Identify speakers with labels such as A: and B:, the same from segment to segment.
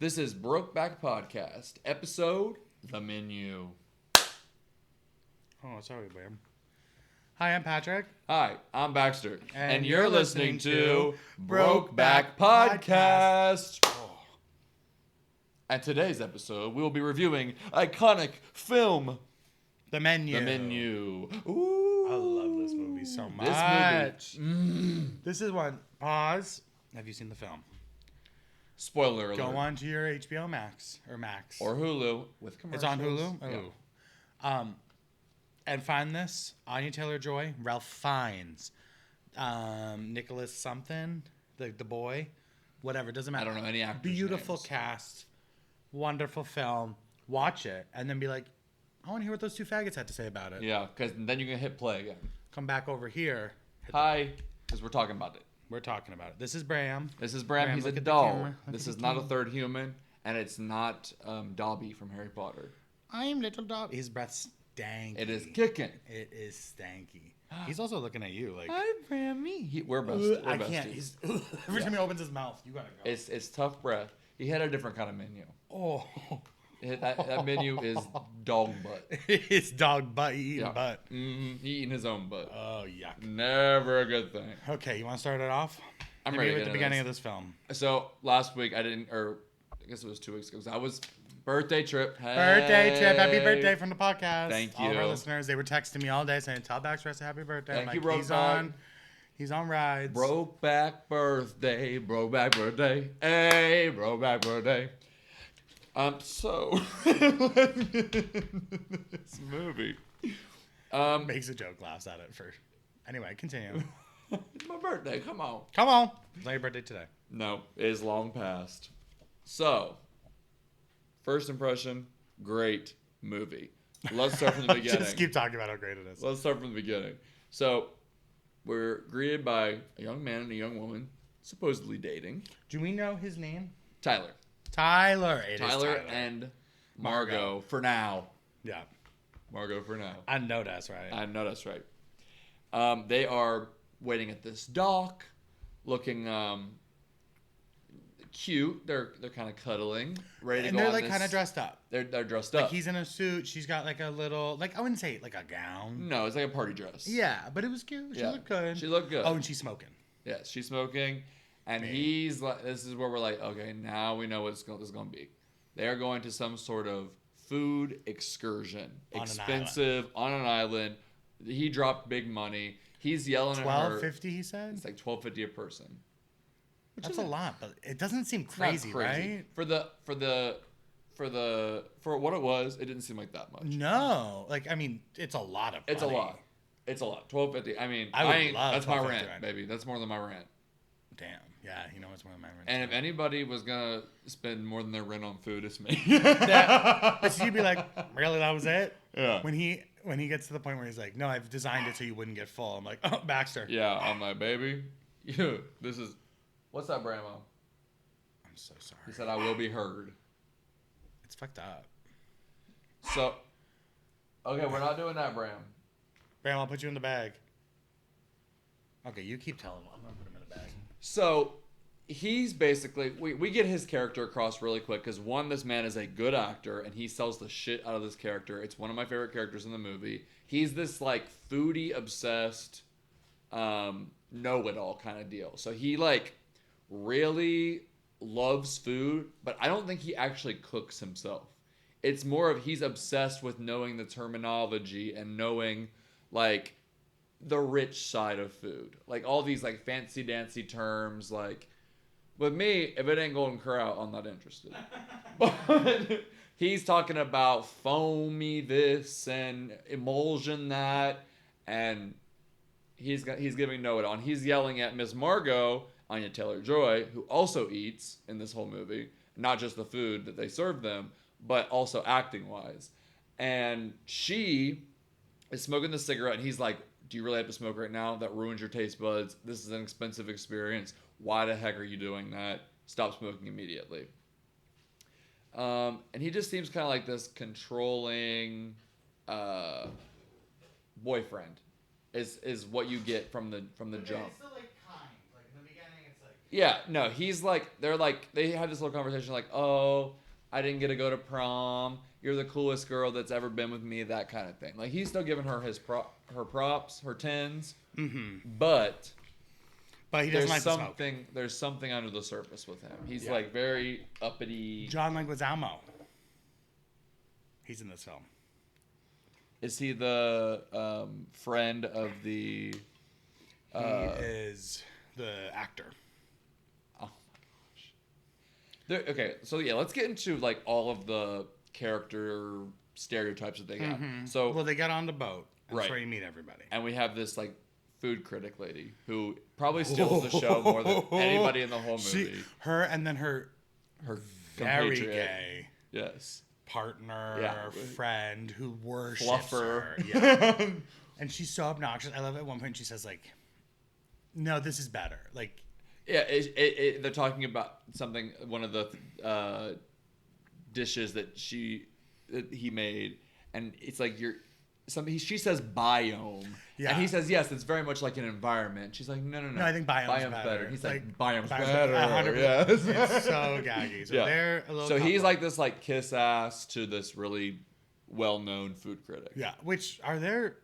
A: This is Brokeback Podcast, episode The Menu.
B: Oh, sorry, Bam. Hi, I'm Patrick.
A: Hi, I'm Baxter.
B: And
A: you're listening to Brokeback Podcast. And today's episode, we will be reviewing iconic film,
B: The Menu.
A: The Menu. Ooh.
B: I love this movie so much.
A: This movie.
B: This is one. Pause. Have you seen the film?
A: Spoiler alert.
B: Go on to your HBO Max or Max.
A: Or Hulu with commercials.
B: It's on Hulu?
A: Yeah.
B: Oh. And find this. Anya Taylor-Joy, Ralph Fiennes, Nicholas something, the boy, whatever, doesn't matter.
A: I don't know any actors'
B: Beautiful
A: names.
B: cast, wonderful film. Watch it and then be like, I want to hear what those two faggots had to say about it.
A: Yeah, because then you can hit play again.
B: Come back over here.
A: Hi, because we're talking about it.
B: We're talking about it. This is Bram.
A: This is Bram. He's a
B: look at the
A: doll.
B: camera. Look
A: This
B: at
A: is
B: the
A: not a
B: camera.
A: third human, and it's not Dobby from Harry Potter.
B: I'm little dog. His breath's stanky.
A: It is kicking.
B: It is stanky. He's also looking at you like.
A: Hi, Brammy. We're best. We're
B: I
A: besties.
B: can't. He's every time he opens his mouth, you gotta go.
A: It's tough breath. He had a different kind of menu.
B: Oh,
A: That menu is dog butt.
B: it's dog butt. He eating
A: Yeah.
B: butt.
A: Mm-hmm. He eating his own butt.
B: Oh yuck.
A: Never a good thing.
B: Okay, you want to start it off?
A: I'm
B: Maybe
A: ready to
B: at the
A: get
B: beginning
A: into
B: of this film.
A: So last week I didn't, or I guess it was 2 weeks ago. 'Cause I was birthday trip.
B: Birthday trip. Happy
A: Hey.
B: birthday from the podcast.
A: Thank
B: All of our
A: you.
B: listeners, they were texting me all day saying, "Tell Baxter a happy birthday."
A: Thank
B: I'm
A: you,
B: like,
A: Brokeback.
B: He's on rides.
A: Brokeback birthday, Brokeback birthday, hey, Brokeback birthday. So this movie.
B: Makes a joke, laughs at it for. Anyway, continue.
A: It's my birthday. Come on.
B: Come on. It's not your birthday today.
A: No, it is long past. So, first impression, great movie. Let's start from the beginning.
B: Just keep talking about how great it is.
A: Let's start from the beginning. So, we're greeted by a young man and a young woman, supposedly dating.
B: Do we know his name?
A: Tyler.
B: Tyler. It is
A: Tyler and Margot for now.
B: Yeah.
A: Margot for now.
B: I know that's right.
A: I know that's right. They are waiting at this dock, looking cute. They're kind of cuddling, ready to
B: and
A: go.
B: they're
A: on
B: like
A: this-
B: kind of dressed up.
A: They're dressed
B: Like
A: up.
B: he's in a suit. She's got like a little, like I wouldn't say like a gown.
A: No, it's like a party dress.
B: Yeah, but it was cute. She
A: Yeah.
B: looked good.
A: She looked good.
B: Oh, and she's smoking.
A: Yes, she's smoking, and
B: Man.
A: he's like, this is where we're like, okay, now we know what this is going to be. They are going to some sort of food excursion,
B: On an
A: expensive on an island. He dropped big money. He's yelling at her.
B: $12.50, he said.
A: It's like $12.50 a person. Which
B: That's
A: isn't-
B: a lot, but it doesn't seem
A: it's not
B: crazy, right?
A: For what it was, it didn't seem like that much.
B: No, like I mean, it's a lot of.
A: It's a
B: money.
A: lot. It's a lot. $12.50. I mean,
B: I would
A: ain't.
B: love
A: That's my
B: $12.50
A: rent,
B: right.
A: baby. That's more than my rent.
B: Damn. Yeah, you know it's one of my rents.
A: And if anybody was gonna spend more than their rent on food, it's me.
B: But so you'd be like, really, that was it?
A: Yeah.
B: When he gets to the point where he's like, no, I've designed it so you wouldn't get full. I'm like, oh, Baxter.
A: Yeah, I'm like, baby, this is. What's that, Bramo?
B: I'm so sorry.
A: He said, I will be heard.
B: It's fucked up.
A: So, okay, we're not doing that, Bram.
B: Bram, I'll put you in the bag. Okay, you keep telling him. I'm gonna put him in a bag.
A: So, he's basically, we get his character across really quick because one, this man is a good actor and he sells the shit out of this character. It's one of my favorite characters in the movie. He's this like foodie obsessed, know-it-all kind of deal. So he like really loves food, but I don't think he actually cooks himself. It's more of he's obsessed with knowing the terminology and knowing like the rich side of food. Like all these like fancy dancy terms. Like with me, if it ain't Golden Corral, I'm not interested. But he's talking about foamy this and emulsion that, and he's giving no it on. He's yelling at Miss Margot, Anya Taylor-Joy, who also eats in this whole movie, not just the food that they serve them, but also acting wise. And she is smoking the cigarette, and he's like, do you really have to smoke right now? That ruins your taste buds. This is an expensive experience. Why the heck are you doing that? Stop smoking immediately. And he just seems kind of like this controlling boyfriend is what you get from the jump.
B: It's still like kind. Like in the beginning, it's like
A: Yeah, no, he's like, they have this little conversation like, oh, I didn't get to go to prom. You're the coolest girl that's ever been with me, that kind of thing. Like, he's still giving her her props, her tens, but
B: he doesn't like the smoke.
A: There's something under the surface with him. He's like very uppity.
B: John Leguizamo. He's in this film.
A: Is he the friend of the?
B: He is the actor.
A: Oh my gosh. Okay, so yeah, let's get into like all of the character stereotypes that they got. So,
B: well, they got on the boat. That's
A: right.
B: where you meet everybody.
A: And we have this like food critic lady who probably steals the show more than anybody in the whole movie.
B: Her very
A: compatriot.
B: gay.
A: Yes.
B: Partner, friend who worships
A: Fluffer.
B: her. Yeah. And she's so obnoxious. I love at one point she says like, "No, this is better." Like,
A: yeah, they're talking about something. One of the dishes that he made, and it's like she says biome, and he says yes, it's very much like an environment. She's like, no,
B: I think biome's better.
A: He's like biome's better.
B: 100%.
A: Yes.
B: It's so gaggy. So they're a little.
A: So he's like this like kiss ass to this really well-known food critic.
B: Yeah, which are there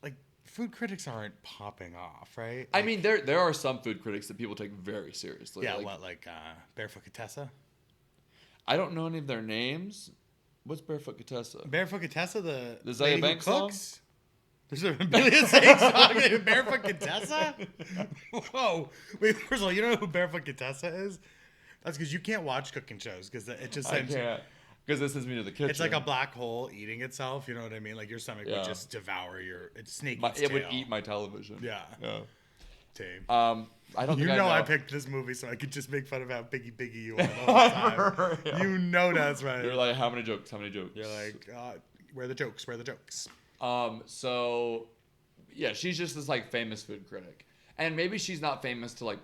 B: like food critics aren't popping off, right?
A: I mean, there are some food critics that people take very seriously.
B: Yeah, like Barefoot Contessa?
A: I don't know any of their names. What's Barefoot Contessa?
B: Barefoot Contessa, the
A: Zaya Banks
B: cooks?
A: song?
B: There's a billion saying song named Barefoot Contessa? Whoa. Wait, first of all, you don't know who Barefoot Contessa is? That's because you can't watch cooking shows because it just
A: I
B: sends
A: can't. Because this sends me to the kitchen.
B: It's like a black hole eating itself. You know what I mean? Like your stomach would just devour it's snake its
A: it
B: tail.
A: would eat my television.
B: Yeah.
A: Team. I don't think
B: I picked this movie so I could just make fun of how biggy you are the whole time. You know that's right.
A: You're like, how many jokes?
B: You're like, where are the jokes?
A: So, yeah, she's just this like famous food critic, and maybe she's not famous to like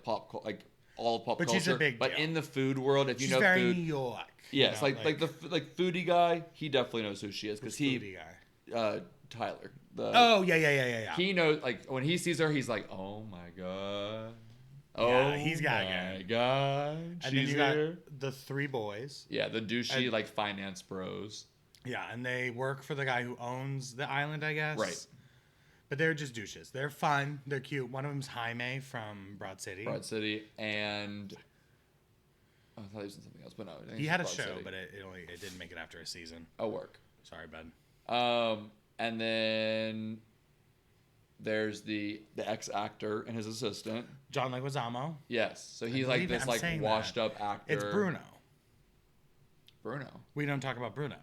A: all of pop culture,
B: she's a big
A: but
B: deal.
A: In the food world, if
B: she's
A: you know
B: very
A: food,
B: New York.
A: Yes,
B: you know,
A: like the foodie guy, he definitely knows who she is because
B: foodie guy?
A: Tyler.
B: Yeah.
A: He knows, like, when he sees her, he's like, oh my god.
B: Yeah, he's got
A: my god.
B: And
A: she's
B: then you
A: here.
B: got the three boys.
A: Yeah, the douchey, like, finance bros.
B: Yeah, and they work for the guy who owns the island, I guess.
A: Right.
B: But they're just douches. They're fun. They're cute. One of them's Jaime from Broad City.
A: And I thought he was in something else, but no.
B: He had a show, but it didn't make it after a season.
A: Oh, work.
B: Sorry, bud.
A: And then there's the ex-actor and his assistant.
B: John Leguizamo.
A: Yes. So he's like this like washed-up actor.
B: It's Bruno.
A: Bruno.
B: We don't talk about Bruno.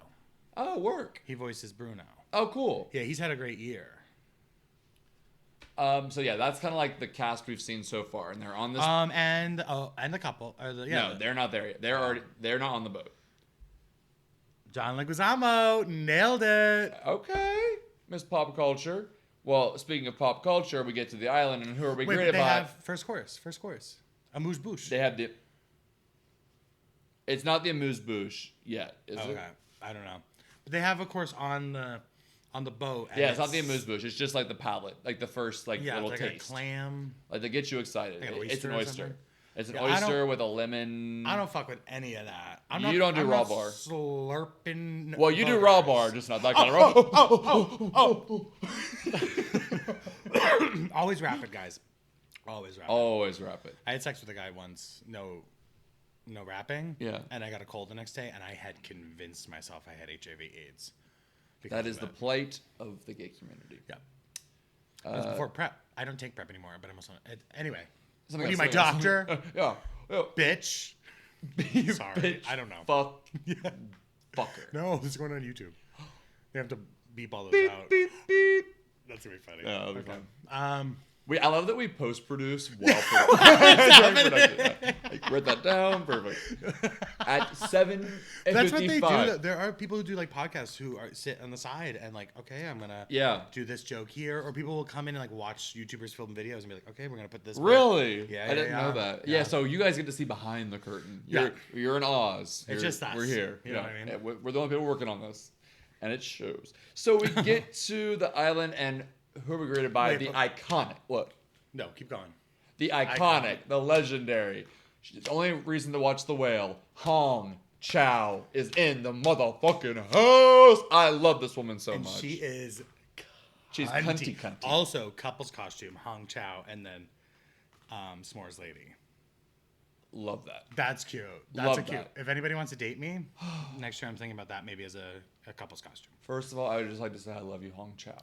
A: Oh, work.
B: He voices Bruno.
A: Oh, cool.
B: Yeah, he's had a great year.
A: So yeah, that's kind of like the cast we've seen so far, and they're on this.
B: And the couple.
A: No, they're not there yet. They're not on the boat.
B: John Leguizamo nailed it.
A: Okay, Miss Pop Culture. Well, speaking of pop culture, we get to the island, and who are we greeted by?
B: They have first course. Amuse bouche.
A: They have the. It's not the amuse bouche yet, is it?
B: Okay, I don't know. But they have, of course, on the boat.
A: Yeah, it's not the amuse bouche. It's just like the palate, like the first little
B: like
A: taste.
B: A clam.
A: Like they get you excited. It's an oyster. It's an
B: Yeah,
A: oyster with a lemon.
B: I don't fuck with any of that.
A: You don't do raw bar.
B: Slurping.
A: Well, you do raw bar, just not that kind of raw.
B: Always rapid, guys. Always rapid.
A: Always rapid.
B: I had sex with a guy once. No rapping.
A: Yeah.
B: And I got a cold the next day, and I had convinced myself I had HIV/AIDS.
A: That is the plight of the gay community.
B: Yeah. It was before PrEP. I don't take PrEP anymore, but I'm also anyway.
A: What
B: are you, my doctor?
A: Yeah.
B: Bitch. Sorry,
A: bitch.
B: I don't know.
A: Fuck.
B: Yeah.
A: Fucker.
B: No, this is going on YouTube. They have to beep all those
A: Beep,
B: out.
A: beep, beep.
B: That's gonna be funny.
A: Yeah, that'll be
B: Okay.
A: fun. I love that we post-produce while write that down. Perfect. At 7:55.
B: That's what they do. There are people who do like podcasts who sit on the side and like, okay, I'm gonna do this joke here, or people will come in and like watch YouTubers film videos and be like, okay, we're gonna put this.
A: Really?
B: Yeah,
A: I didn't know that. Yeah, so you guys get to see behind the curtain. You're in Oz.
B: It's just us.
A: We're here.
B: You know what I mean?
A: We're the only people working on this, and it shows. So we get to the island and. Who are we greeted by? The iconic. What?
B: No, keep going.
A: The iconic, the legendary The only reason to watch The Whale, Hong Chow is in the motherfucking house. I love this woman so
B: And
A: much.
B: she is
A: She's
B: cunty.
A: cunty.
B: Also, couple's costume, Hong Chow, and then S'mores Lady.
A: Love that.
B: That's cute.
A: Love
B: Cute.
A: that.
B: If anybody wants to date me, next year I'm thinking about that maybe as a couple's costume.
A: First of all, I would just like to say I love you, Hong Chow.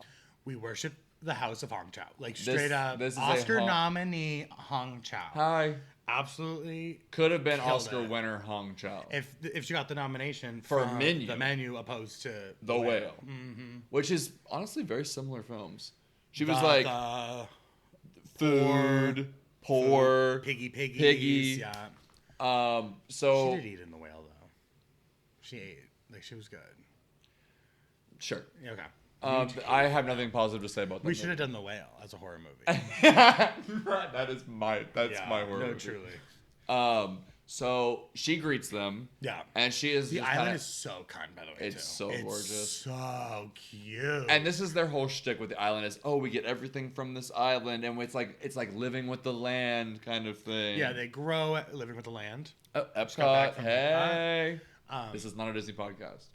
B: We worship the house of Hong Chow. Like straight up
A: this is
B: Oscar nominee Hong Chow.
A: Hi.
B: Absolutely
A: Could have been
B: killed
A: Oscar
B: it.
A: winner Hong Chow.
B: If she got the nomination
A: For
B: from
A: Menu.
B: the Menu opposed to
A: The Whale.
B: Mm-hmm.
A: Which is honestly very similar films. She was food, poor,
B: piggy. Yeah.
A: So
B: She did eat in The Whale though. She ate. Like she was good.
A: Sure.
B: Yeah, okay.
A: I have nothing positive to say about that.
B: We should have done The Whale as a horror movie.
A: That's my horror
B: No,
A: movie.
B: truly.
A: So she greets them.
B: Yeah.
A: And she is
B: The
A: just
B: island
A: kinda,
B: is so kind, by the way.
A: It's
B: too.
A: so gorgeous.
B: So cute.
A: And this is their whole shtick with the island is, we get everything from this island, and it's like living with the land kind of thing.
B: yeah, they grow living with the land.
A: Oh,
B: back
A: Epcot.
B: from
A: Hey. This is not a Disney podcast.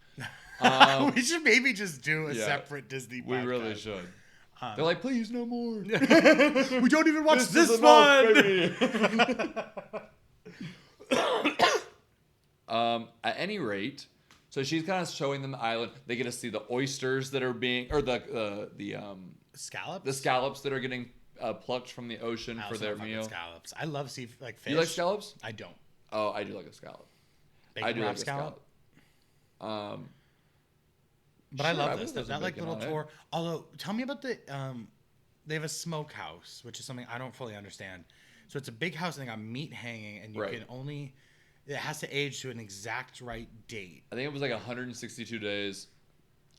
B: We should maybe just do a
A: yeah,
B: separate Disney podcast.
A: We really should. They're like, please, no more.
B: We don't even watch this
A: is
B: one.
A: At any rate, so she's kind of showing them the island. They get to see the oysters that are being, or the
B: Scallops.
A: the scallops that are getting plucked from the ocean
B: I
A: for
B: also
A: their
B: don't fuck with
A: meal.
B: Scallops. I love fish.
A: You like scallops?
B: I don't.
A: Oh, I do like a scallop.
B: Bacon
A: I do
B: wrap
A: like a scallop.
B: But
A: Sure,
B: I
A: I
B: love
A: would
B: this.
A: put some
B: That like
A: bacon
B: little
A: on it.
B: tour. Although, tell me about the. They have a smokehouse, which is something I don't fully understand. So it's a big house and they got meat hanging, and you
A: Right.
B: can only. It has to age to an exact right date.
A: I think it was like 162 days.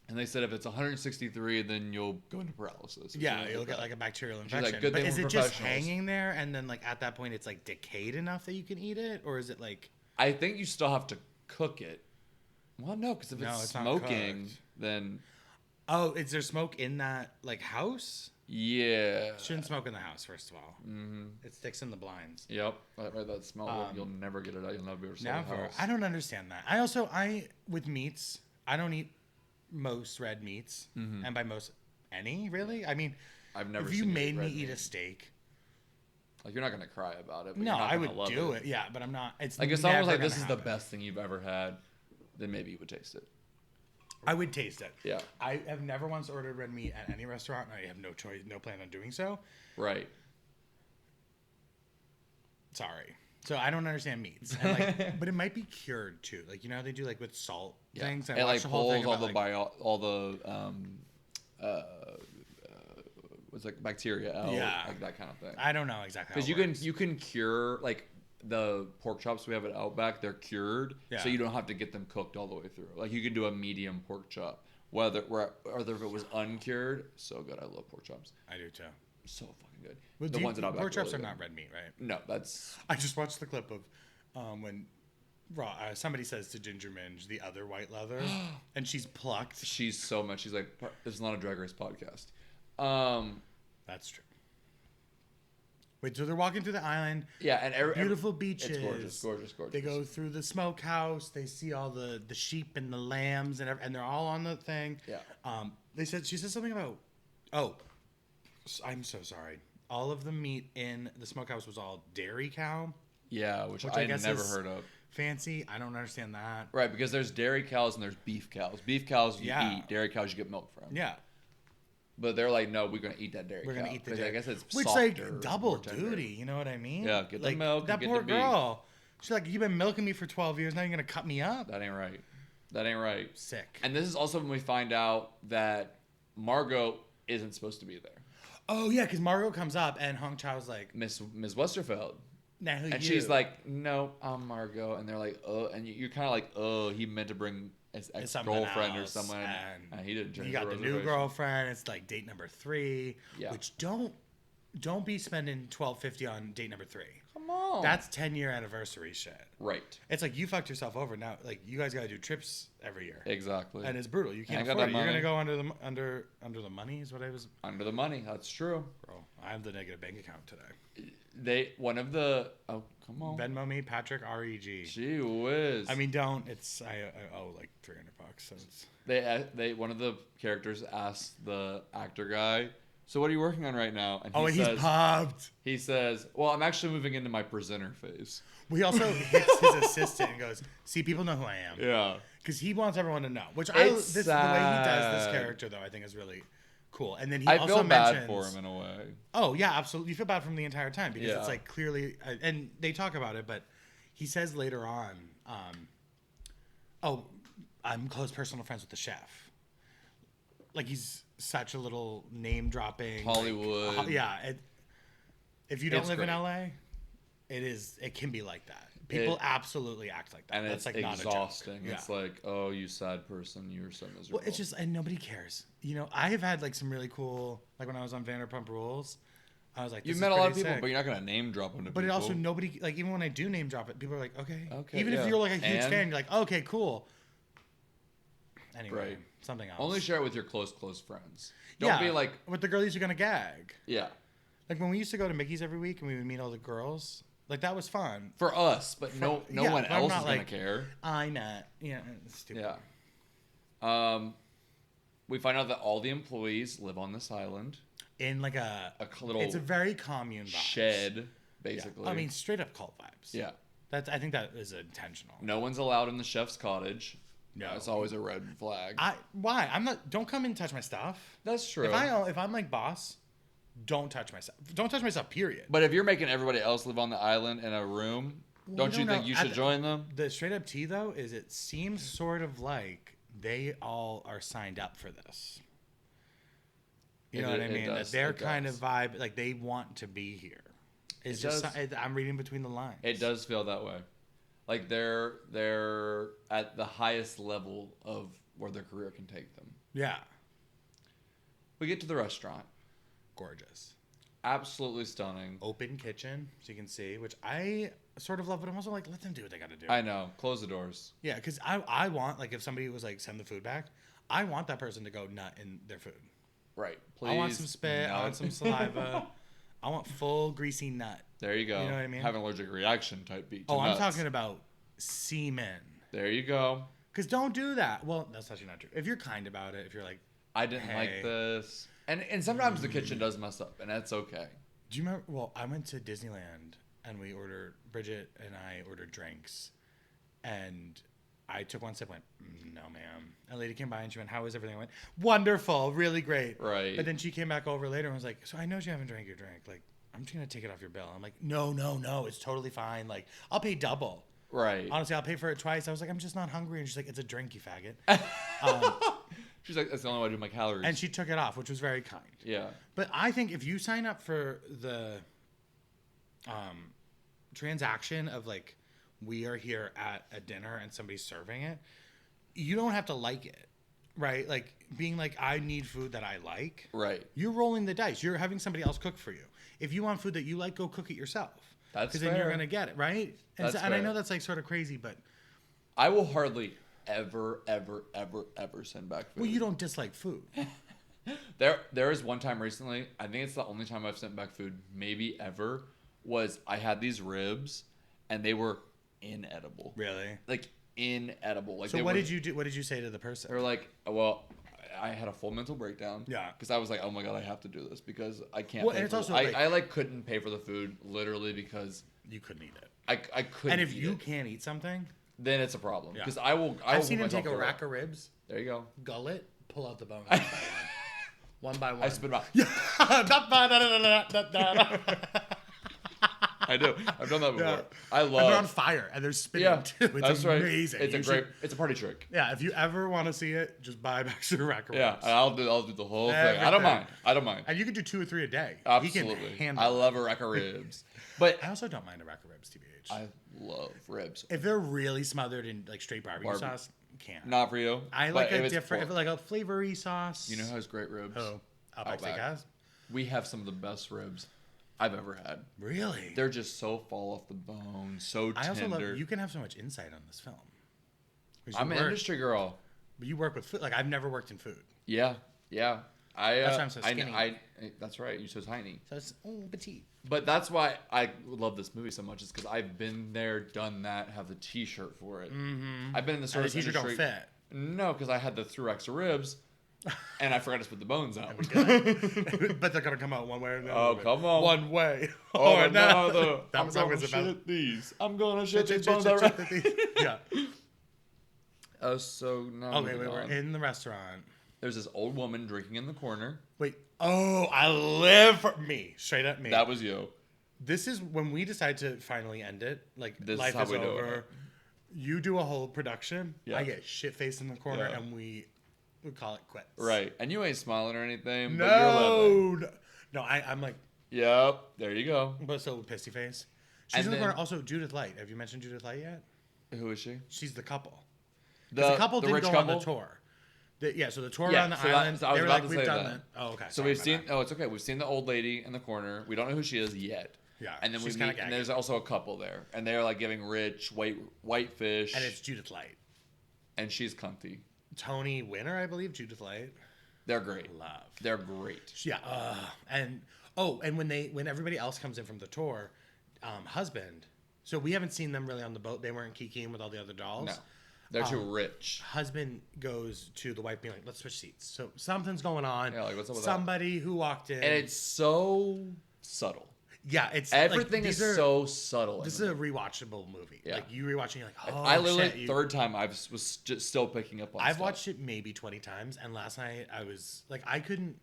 A: And they said if it's 163, then you'll go into paralysis. or
B: Yeah,
A: something
B: you'll
A: like
B: get
A: that.
B: like a bacterial
A: like,
B: infection.
A: "Good
B: But
A: thing
B: is
A: we're
B: it just
A: professionals."
B: hanging there, and then like at that point it's like decayed enough that you can eat it, or is it like?
A: I think you still have to cook it. Well, no, because if
B: No,
A: it's
B: it's not
A: smoking,
B: cooked.
A: then
B: Oh, is there smoke in that like house?
A: yeah.
B: Shouldn't smoke in the house, first of all.
A: Mm-hmm.
B: It sticks in the blinds.
A: Yep. That smell, you'll never get it out. You'll never be able to sell the
B: Never.
A: house.
B: I don't understand that. I with meats, I don't eat most red meats, and by most any really. I mean,
A: I've never
B: if you
A: seen
B: made me
A: red
B: eat a
A: meat.
B: steak,
A: Like, you're not going to cry about it. But
B: no,
A: you're not
B: I
A: gonna
B: would
A: love
B: do it. Yeah, but I'm not. It's
A: Like, if someone was
B: never
A: like, this
B: gonna
A: is the
B: happen.
A: best thing you've ever had, then maybe you would taste it.
B: I would taste it.
A: Yeah.
B: I have never once ordered red meat at any restaurant, and I have no choice, no plan on doing so.
A: Right.
B: Sorry. So I don't understand meats, and like, but it might be cured too. Like, you know how they do like with salt
A: Yeah.
B: things. I
A: It, like,
B: watched the whole thing
A: pulls
B: about,
A: all the what's like bacteria out.
B: Yeah.
A: Like that kind of thing.
B: I don't know exactly.
A: Because you can cure, like, the pork chops we have at Outback, they're cured,
B: Yeah.
A: so you don't have to get them cooked all the way through. Like, you can do a medium pork chop, whether if it was uncured. So good, I love pork chops.
B: I do too.
A: So fucking good.
B: Well,
A: The ones at Outback
B: pork chops
A: really
B: are
A: good.
B: not red meat, right?
A: No, that's
B: I just watched the clip of when somebody says to Ginger Minge the other white leather, and she's plucked.
A: she's so much. She's like, this is not a Drag Race podcast.
B: That's true. Wait, so they're walking through the island.
A: Yeah, and
B: Beautiful beaches.
A: It's gorgeous.
B: They go through the smokehouse. They see all the sheep and the lambs and they're all on the thing.
A: Yeah.
B: She said something about. Oh, I'm so sorry. All of the meat in the smokehouse was all dairy cow.
A: Yeah, which
B: I
A: I
B: guess
A: never
B: is
A: heard of.
B: Fancy. I don't understand that.
A: Right, because there's dairy cows and there's beef cows. Beef cows you
B: Yeah.
A: eat. Dairy cows you get milk from.
B: Yeah.
A: But they're like, no, we're gonna eat that dairy
B: We're
A: cow.
B: gonna eat the
A: 'Cause
B: dairy.
A: I guess it's
B: Which
A: softer,
B: like double
A: more tender.
B: duty, you know what I mean?
A: Yeah, get the
B: like,
A: milk and
B: That
A: get
B: poor
A: the beef.
B: girl. She's like, you've been milking me for 12 years. Now you're gonna cut me up.
A: That ain't right. That ain't right.
B: Sick.
A: And this is also when we find out that Margot isn't supposed to be there.
B: Oh yeah, because Margot comes up and Hong Chao's like,
A: Miss Westerfeld.
B: "Nah, who
A: And
B: you?"
A: she's like, no, I'm Margot. And they're like, oh. And you're kind of like, oh, he meant to bring his
B: It's something
A: ex-girlfriend or
B: else,
A: someone. And he didn't change
B: You got the new
A: reservation.
B: girlfriend. It's like date number 3.
A: Yeah.
B: Which don't don't be spending $12.50 on date number 3.
A: Come on.
B: That's 10-year anniversary shit.
A: right.
B: It's like you fucked yourself over now. Like you guys got to do trips every year,
A: Exactly.
B: and it's brutal. You can't
A: I got
B: afford
A: that
B: it. You're
A: money.
B: gonna go under the money is what I was.
A: Under the money. That's true.
B: Bro, I have the negative bank account today.
A: Oh, come on.
B: Venmo me, Patrick REG.
A: Gee whiz.
B: I mean, don't. It's I owe like $300, so it's.
A: They one of the characters asked the actor guy, "So what are you working on right now?" And
B: And he's pumped.
A: he says, "Well, I'm actually moving into my presenter phase."
B: We also hits his assistant and goes, "See, people know who I am."
A: Yeah.
B: Because he wants everyone to know. Which the
A: It's
B: way he does this
A: sad.
B: character though, I think is really cool. And then he
A: I
B: also
A: feel bad
B: mentions,
A: for him in a way.
B: Oh yeah, absolutely. You feel bad for him the entire time because
A: Yeah.
B: it's like clearly, and they talk about it, but he says later on, "Oh, I'm close personal friends with the chef." Like he's such a little name dropping
A: Hollywood.
B: Like, yeah. If you don't
A: It's
B: live in
A: great.
B: LA, it can be like that. People absolutely act like that.
A: And
B: That's
A: it's
B: like not
A: exhausting.
B: a joke.
A: It's like, oh, you sad person, you're so miserable.
B: Well, it's just, and nobody cares. You know, I have had like some really cool, like when I was on Vanderpump Rules, I was like,
A: You've
B: this
A: met
B: is
A: a lot of
B: pretty
A: people,
B: sick.
A: but you're not gonna name drop them to
B: But
A: people.
B: it also, nobody, like even when I do name drop it, people are like, okay.
A: Okay,
B: Even
A: yeah.
B: if you're like a huge
A: And?
B: fan, you're like, okay, cool. Anyway,
A: Right.
B: something else.
A: Only share it with your close friends. Don't be like,
B: with the girlies you're gonna gag.
A: yeah,
B: Like when we used to go to Mickey's every week and we would meet all the girls, like that was fun.
A: for us, but no
B: yeah,
A: one
B: but I'm
A: else
B: not
A: is gonna
B: like-
A: care.
B: I not. Yeah, it's stupid.
A: Yeah. We find out that all the employees live on this island,
B: In like a
A: little
B: it's a very commune vibe.
A: shed,
B: Yeah.
A: basically.
B: I mean, straight up cult vibes.
A: yeah.
B: I think that is intentional.
A: No one's allowed in the chef's cottage.
B: No.
A: It's always a red flag.
B: Why? I'm not. Don't come and touch my stuff.
A: That's true.
B: If I'm like boss, don't touch my stuff. Don't touch my stuff. Period.
A: But if you're making everybody else live on the island in a room, don't you think
B: know.
A: you should join them?
B: The straight up tea though is it seems sort of like they all are signed up for this. You know what I mean? That their kind of vibe, like they want to be here. It's just I'm reading between the lines.
A: It does feel that way. Like they're at the highest level of where their career can take them.
B: Yeah.
A: We get to the restaurant.
B: Gorgeous.
A: Absolutely stunning.
B: Open kitchen, so you can see, which I sort of love, but I'm also like, let them do what they got to do.
A: I know. Close the doors.
B: Yeah, because I want, like, if somebody was like, send the food back, I want that person to go nut in their food.
A: Right. Please.
B: I want some spit. I
A: nut.
B: want some saliva. I want full greasy nut.
A: There you go.
B: You know what I mean?
A: Have an allergic reaction type beat. To
B: Oh, I'm
A: nuts.
B: talking about semen.
A: There you go.
B: Because don't do that. Well, that's actually not true. If you're kind about it, if you're like,
A: I didn't
B: Hey.
A: like this. And sometimes the kitchen does mess up, and that's okay.
B: do you remember? Well, I went to Disneyland and Bridget and I ordered drinks. And I took one sip, went, no, ma'am. And a lady came by and she went, how is everything? I went, wonderful, really great.
A: Right.
B: But then she came back over later and was like, so I know you haven't drank your drink. Like, I'm just going to take it off your bill. I'm like, no, it's totally fine. Like, I'll pay double.
A: Right.
B: Honestly, I'll pay for it twice. I was like, I'm just not hungry. And she's like, it's a drink, you faggot.
A: She's like, that's the only way I do my calories.
B: And she took it off, which was very kind.
A: yeah.
B: But I think if you sign up for the transaction of like, we are here at a dinner and somebody's serving it, you don't have to like it, right? Like being like, I need food that I like.
A: Right.
B: You're rolling the dice. You're having somebody else cook for you. If you want food that you like, go cook it yourself.
A: That's
B: because then you're
A: fair.
B: gonna get it, right? And,
A: That's
B: and I
A: fair.
B: know that's like sort of crazy, but
A: I will hardly ever send back food.
B: well, you don't dislike food.
A: There is one time recently, I think it's the only time I've sent back food, maybe ever, was I had these ribs and they were inedible.
B: Really?
A: Like inedible. Like
B: So
A: they
B: what
A: were,
B: did you do? What did you say to the person?
A: They were like, well, I had a full mental breakdown.
B: Yeah.
A: Because I was like, oh my god, I have to do this because I can't.
B: Well,
A: pay
B: and it's
A: for
B: also
A: it.
B: like-
A: I couldn't pay for the food literally because
B: You couldn't eat it.
A: I couldn't.
B: And if
A: eat
B: you
A: it.
B: can't eat something,
A: Then it's a problem
B: Yeah.
A: because I will.
B: I've seen him take a rack of ribs,
A: There you go.
B: gull it, pull out the bone one by one. One by one.
A: I spit 'em out. I do. I've done that before.
B: Yeah.
A: I
B: And they're on
A: love.
B: fire and they're spinning
A: Yeah,
B: too. It's
A: that's right.
B: amazing.
A: It's
B: You
A: a
B: should-
A: great. It's a party trick.
B: Yeah, if you ever want to see it, just buy back a rack of
A: Yeah,
B: ribs.
A: I'll do the whole thing. I
B: Everything.
A: don't mind. I don't mind.
B: And you can do 2 or 3 a day. He
A: Absolutely.
B: can handle
A: I
B: it.
A: love a rack of ribs, but
B: I also don't mind a rack of ribs, TBH.
A: I love ribs.
B: If they're really smothered in like straight barbecue sauce, can't.
A: Not for you.
B: I
A: but
B: like
A: if
B: a
A: it's
B: different,
A: pork.
B: like a flavory sauce.
A: You know who has great ribs?
B: Oh, Outback
A: Outback.
B: Steakhouse.
A: We have some of the best ribs. I've ever had.
B: Really?
A: They're just so fall off the bone, so tender.
B: I also love you can have so much insight on this film.
A: I'm an industry girl.
B: But you work with food. Like, I've never worked in food.
A: Yeah.
B: That's why I'm so skinny.
A: That's right. You're so tiny.
B: So it's petite.
A: But that's why I love this movie so much. Is because I've been there, done that, have the T-shirt for it.
B: Mm-hmm.
A: I've been in the service industry.
B: The T-shirt don't fit.
A: No, because I had the through extra ribs, and I forgot to split the bones out.
B: But they're gonna come out one way or another.
A: Oh, come on.
B: One way.
A: Or another.
B: I'm gonna shit
A: these. I'm gonna shit these bones out.
B: Yeah.
A: Oh, so now.
B: Okay, we're in the restaurant.
A: There's this old woman drinking in the corner.
B: Wait. Oh, I live for me. Straight up me.
A: That was you.
B: This is when we decide to finally end it. Like,
A: this
B: life is over. You do a whole production.
A: Yeah.
B: I get shit faced in the corner, and we call it quits.
A: Right. And you ain't smiling or anything.
B: No.
A: But you're living.
B: No, I'm like.
A: Yep. There you go.
B: But still pissy face. She's in the corner. Also, Judith Light. Have you mentioned Judith Light yet?
A: Who is she?
B: She's the couple.
A: The
B: couple didn't
A: rich
B: go
A: couple?
B: on the tour. So the tour around the island.
A: I was
B: they were
A: about
B: like,
A: to
B: we've
A: say
B: done
A: that.
B: Oh, okay.
A: So we've seen. Oh, it's okay. We've seen the old lady in the corner. We don't know who she is yet.
B: Yeah.
A: And then
B: she's
A: we meet, and there's also a couple there, and they're like giving rich white fish.
B: And it's Judith Light.
A: And she's cunty.
B: Tony winner, I believe. Judith Light.
A: They're great.
B: Love.
A: They're great.
B: Yeah. And when everybody else comes in from the tour, husband. So we haven't seen them really on the boat. They weren't kikiing with all the other dolls.
A: No. They're too rich.
B: Husband goes to the wife being like, let's switch seats. So something's going on.
A: Yeah, like what's up with
B: Somebody who walked in.
A: And it's so subtle.
B: Yeah, it's
A: everything is so subtle.
B: This is a rewatchable movie. Yeah. Like you rewatching, you're like, oh,
A: I literally third time I was just still picking up on.
B: I've watched it maybe 20 times, and last night I was like, I couldn't.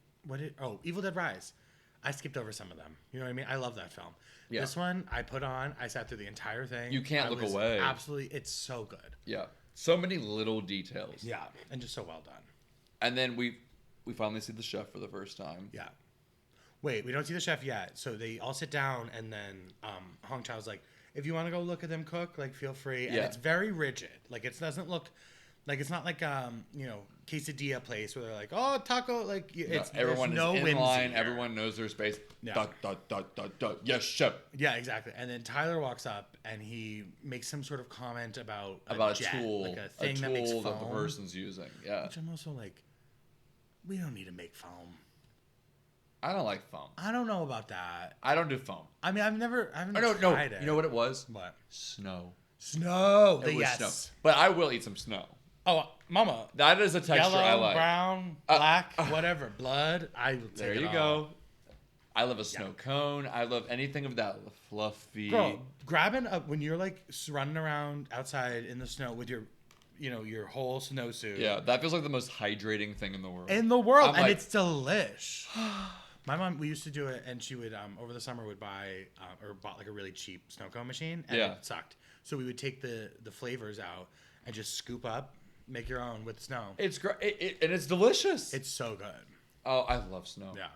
B: Evil Dead Rise. I skipped over some of them. You know what I mean? I love that film. Yeah. This one I put on. I sat through the entire thing.
A: You can't look away.
B: Absolutely, it's so good.
A: Yeah. So many little details.
B: Yeah, and just so well done.
A: And then we finally see the chef for the first time.
B: Yeah. Wait, we don't see the chef yet. So they all sit down, and then Hong Chao's like, if you want to go look at them cook, like, feel free. And it's very rigid. Like, it doesn't look like, it's not like quesadilla place where they're like, oh, taco. Like, it's
A: everyone
B: no
A: is in
B: whimsy
A: line.
B: here.
A: Everyone knows their space.
B: Yeah.
A: Yes, chef.
B: Yeah, exactly. And then Tyler walks up and he makes some sort of comment about
A: a
B: jet,
A: tool,
B: like a thing that makes foam,
A: that the person's using. Yeah.
B: Which I'm also like, we don't need to make foam.
A: I don't like foam.
B: I don't know about that.
A: I don't do foam.
B: I mean, I haven't tried it.
A: You know what it was?
B: What?
A: Snow.
B: Snow.
A: It was snow. But I will eat some snow.
B: Oh, mama.
A: That is a texture
B: Yellow,
A: I like.
B: Brown, black, whatever. Blood. I will take
A: there
B: it
A: you
B: all.
A: Go. I love a snow cone. I love anything of that fluffy.
B: Girl, grabbing when you're like running around outside in the snow with your whole snowsuit.
A: Yeah, that feels like the most hydrating thing in the world.
B: And it's delish. My mom, we used to do it, and she would over the summer would bought like a really cheap snow cone machine, and it sucked. So we would take the flavors out and just scoop up, make your own with snow.
A: It's great, and it's delicious.
B: It's so good.
A: Oh, I love snow.
B: Yeah,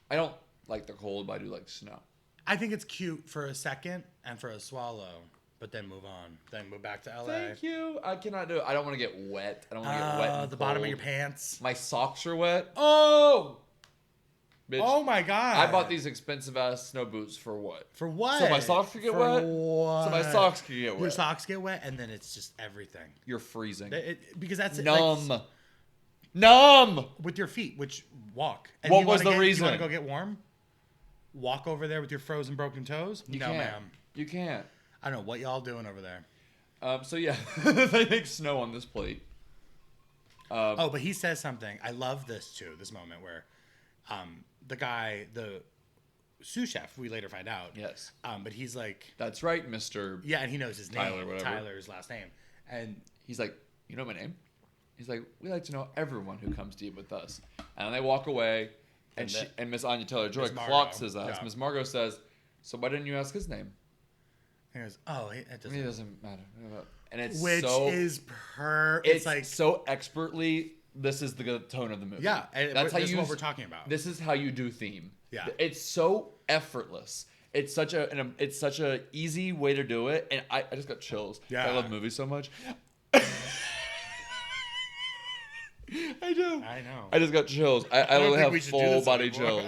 A: I don't like the cold, but I do like snow.
B: I think it's cute for a second and for a swallow, but then move on. Then move back to LA.
A: Thank you. I cannot do it. I don't want to get wet. I don't want to get wet. And
B: the
A: cold.
B: bottom of your pants.
A: My socks are wet.
B: Oh.
A: Bitch,
B: oh my god!
A: I bought these expensive ass snow boots for what?
B: For what?
A: So my socks could get wet.
B: What?
A: So my socks could get wet.
B: Your socks get wet, and then it's just everything.
A: You're freezing.
B: Because that's
A: numb.
B: Like,
A: numb
B: with your feet, which walk.
A: And what was the reason?
B: You want to go get warm? Walk over there with your frozen, broken toes?
A: No,
B: ma'am.
A: You can't.
B: I don't know what y'all doing over there.
A: So yeah, they make snow on this plate.
B: But he says something. I love this too. This moment where, the guy, the sous chef, we later find out.
A: Yes.
B: But he's like,
A: that's right, Mr.
B: Yeah, and he knows his
A: Tyler,
B: name.
A: whatever.
B: Tyler's last name. And
A: he's like, you know my name? He's like, we like to know everyone who comes to eat with us. And they walk away, and Miss Anya Taylor-Joy clocks his ass. Miss Margot says, so why didn't you ask his name?
B: He goes, oh, it
A: doesn't matter. And it's
B: it's like
A: so expertly. This is the tone of the movie.
B: Yeah, and
A: that's
B: what we're talking about.
A: This is how you do theme.
B: Yeah,
A: it's so effortless. It's such a easy way to do it, and I just got chills.
B: Yeah,
A: I love movies so much. I do.
B: I know.
A: I just got chills. I literally have full body chills.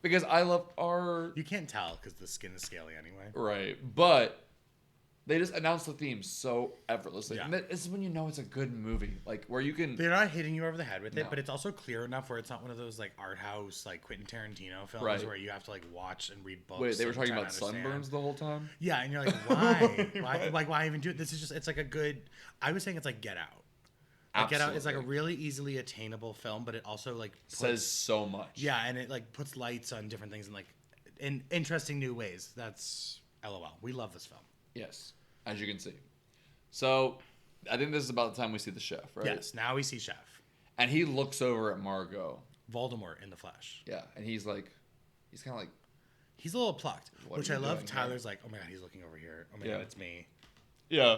A: because I love art.
B: You can't tell because the skin is scaly anyway.
A: Right, but they just announce the theme so effortlessly.
B: Yeah.
A: And this is when you know it's a good movie, like where you can.
B: They're not hitting you over the head with it,
A: No.
B: but it's also clear enough where it's not one of those like art house like Quentin Tarantino films
A: Right.
B: where you have to like watch and read books.
A: Wait, they were
B: and
A: talking
B: try to
A: about
B: understand.
A: sunburns the whole time?
B: Yeah, and you're like, why? Why even do it? This is just, it's like a good. I was saying it's like Get Out. Like Get Out is like a really easily attainable film, but it also like
A: says so much.
B: Yeah, and it like puts lights on different things and like in interesting new ways. That's LOL. We love this film.
A: Yes, as you can see. So, I think this is about the time we see the chef, right?
B: Yes. Now we see Chef
A: And he looks over at Margot.
B: Voldemort in the flesh.
A: Yeah, and he's kind of like,
B: He's a little plucked,
A: What
B: which
A: are
B: I
A: you
B: love.
A: doing
B: Tyler's
A: here?
B: like, oh my god, he's looking over here. Oh my
A: Yeah.
B: god, it's me.
A: yeah.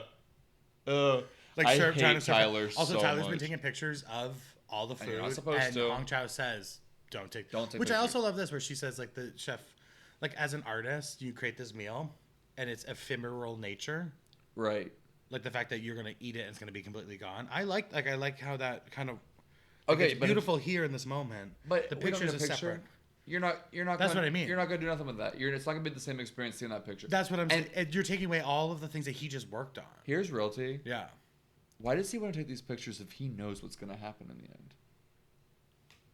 B: Like
A: I
B: trying
A: hate
B: to
A: Tyler
B: Also,
A: so
B: Tyler's
A: much.
B: been taking pictures of all the
A: And
B: food,
A: you're not supposed to.
B: Hong Chow says, "Don't take." Which
A: pictures.
B: I also love this, where she says, like the chef, like as an artist, you create this meal, and it's ephemeral nature.
A: Right.
B: Like the fact that you're gonna eat it and it's gonna be completely gone. I like how that kind of.
A: Okay,
B: it's
A: but
B: beautiful here in this moment.
A: But
B: the
A: we don't
B: pictures
A: need
B: are
A: a picture.
B: separate.
A: You're not.
B: That's what I mean.
A: You're not gonna do nothing with that. It's not gonna be the same experience seeing that picture.
B: That's what I'm saying. You're taking away all of the things that he just worked on.
A: Here's realty.
B: Yeah.
A: Why does he want to take these pictures if he knows what's gonna happen in the end?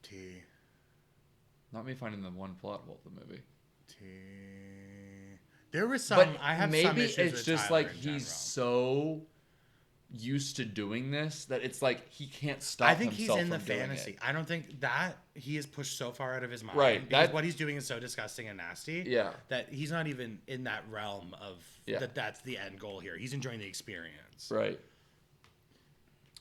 B: T.
A: Not me finding the one plot hole of the movie.
B: T. There was some.
A: But
B: I have
A: maybe
B: some issues
A: it's
B: with
A: just
B: Tyler
A: like
B: in
A: he's
B: general.
A: so used to doing this that it's like he can't stop
B: I think he's
A: himself
B: in the
A: from doing
B: fantasy.
A: it.
B: I don't think that he is pushed so far out of his mind.
A: Right,
B: Because
A: that-
B: what he's doing is so disgusting and nasty.
A: Yeah.
B: That he's not even in that realm of
A: Yeah.
B: that's the end goal here. He's enjoying the experience.
A: Right.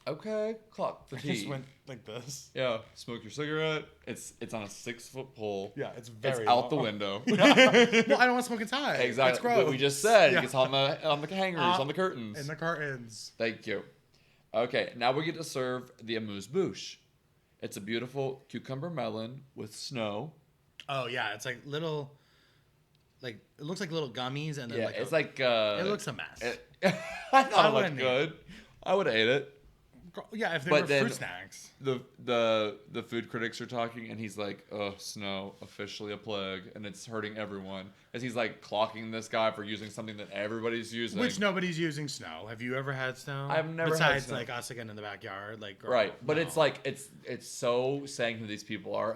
A: Okay. Clock the
B: I just
A: tea.
B: went like this.
A: Yeah. Smoke your cigarette. It's on a 6-foot pole.
B: Yeah, it's
A: It's
B: very
A: out the
B: long.
A: window.
B: Well, I don't want to smoke inside.
A: Exactly.
B: It's gross.
A: But we just said
B: Yeah.
A: it's on the hangers, on the curtains.
B: In the curtains.
A: Thank you. Okay, now we get to serve the amuse-bouche. It's a beautiful cucumber melon with snow.
B: Oh yeah, it's like little, like it looks like little gummies, and then
A: Yeah,
B: like
A: it's
B: like
A: like
B: it looks a mess.
A: I thought
B: I
A: it
B: wouldn't
A: looked good. I would have ate it.
B: Yeah, if they
A: But
B: were
A: then-
B: fruit snacks.
A: The food critics are talking, and he's like, "Oh, snow, officially a plague, and it's hurting everyone." As he's like clocking this guy for using something that everybody's using.
B: Which nobody's using snow. Have you ever had snow?
A: I've never had
B: Besides,
A: snow.
B: like us again in the backyard, like girl,
A: Right, but
B: no.
A: it's like it's so saying who these people are.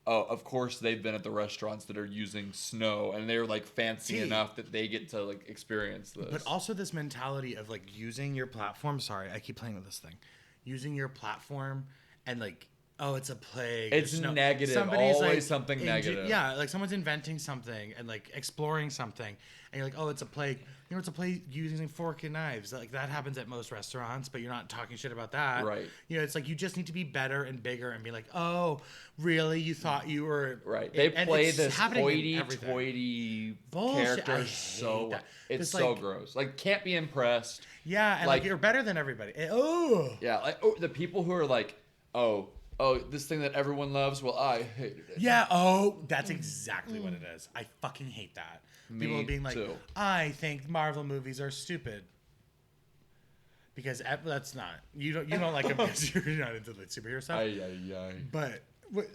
A: Of course they've been at the restaurants that are using snow, and they're like fancy
B: Tea.
A: enough that they get to like experience this.
B: But also this mentality of like using your platform. Sorry, I keep playing with this thing. Using your platform and like, oh, it's a plague.
A: It's
B: there's
A: negative,
B: somebody's,
A: always something negative.
B: Yeah, like someone's inventing something and like exploring something, and you're like, oh, it's a plague. You know, it's a plague using fork and knives. Like that happens at most restaurants, but you're not talking shit about that.
A: Right.
B: You know, it's like you just need to be better and bigger and be like, oh, really? You thought you were
A: right, they
B: and
A: play
B: it's
A: this
B: happening in everything.
A: hoity-toity
B: Bullshit. I
A: character
B: hate
A: so
B: that.
A: it's
B: It's
A: so
B: like-
A: gross. Like can't be impressed.
B: Yeah, and like,
A: Like-
B: you're better than everybody. Oh.
A: Yeah, like the people who are like, oh, this thing that everyone loves. Well, I hated it.
B: Yeah, oh, that's exactly what it is. I fucking hate that. People
A: Me
B: being like,
A: too.
B: I think Marvel movies are stupid. Because that's not. You don't like them because you're not into the superhero stuff.
A: Ay.
B: But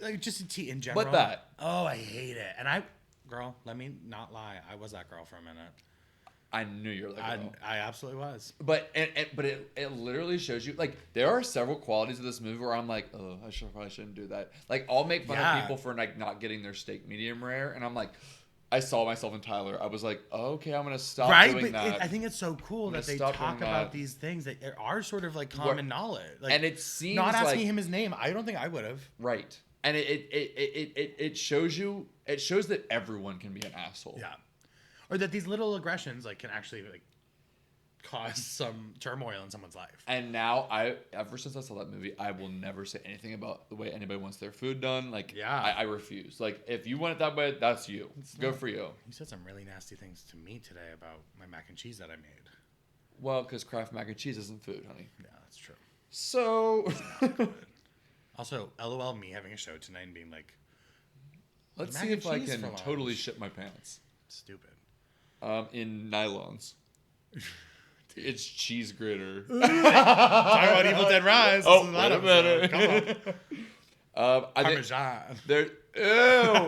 B: like just in general.
A: But that.
B: Oh, I hate it. And girl, let me not lie. I was that girl for a minute.
A: I knew you were like, oh.
B: I absolutely was.
A: But it literally shows you like there are several qualities of this movie where I'm like, oh, probably shouldn't do that. Like I'll make fun
B: Yeah.
A: of people for like not getting their steak medium rare, and I'm like, I saw myself in Tyler. I was like, okay, I'm gonna stop doing that.
B: I think it's so cool
A: I'm
B: that they
A: gonna stop
B: talk
A: doing
B: about
A: that.
B: these things that are sort of like common knowledge. Like,
A: And it seems
B: not asking
A: like
B: him his name. I don't think I would have.
A: right, and it shows you. It shows that everyone can be an asshole.
B: Yeah, or that these little aggressions like can actually like cause some turmoil in someone's life.
A: And now ever since I saw that movie, I will never say anything about the way anybody wants their food done. Like,
B: Yeah.
A: I refuse. Like, if you want it that way, that's you. Go for you.
B: You said some really nasty things to me today about my mac and cheese that I made.
A: Well, because Kraft mac and cheese isn't food, honey.
B: Yeah, that's true.
A: So
B: Also, LOL me having a show tonight and being like,
A: let's
B: Mac
A: see
B: and
A: if I
B: cheese
A: can
B: for lunch.
A: totally shit my pants.
B: stupid.
A: In nylons. It's cheese grater.
B: Talk about Evil Dead Rise.
A: Oh, wait a minute.
B: Come Parmesan.
A: There. Ew.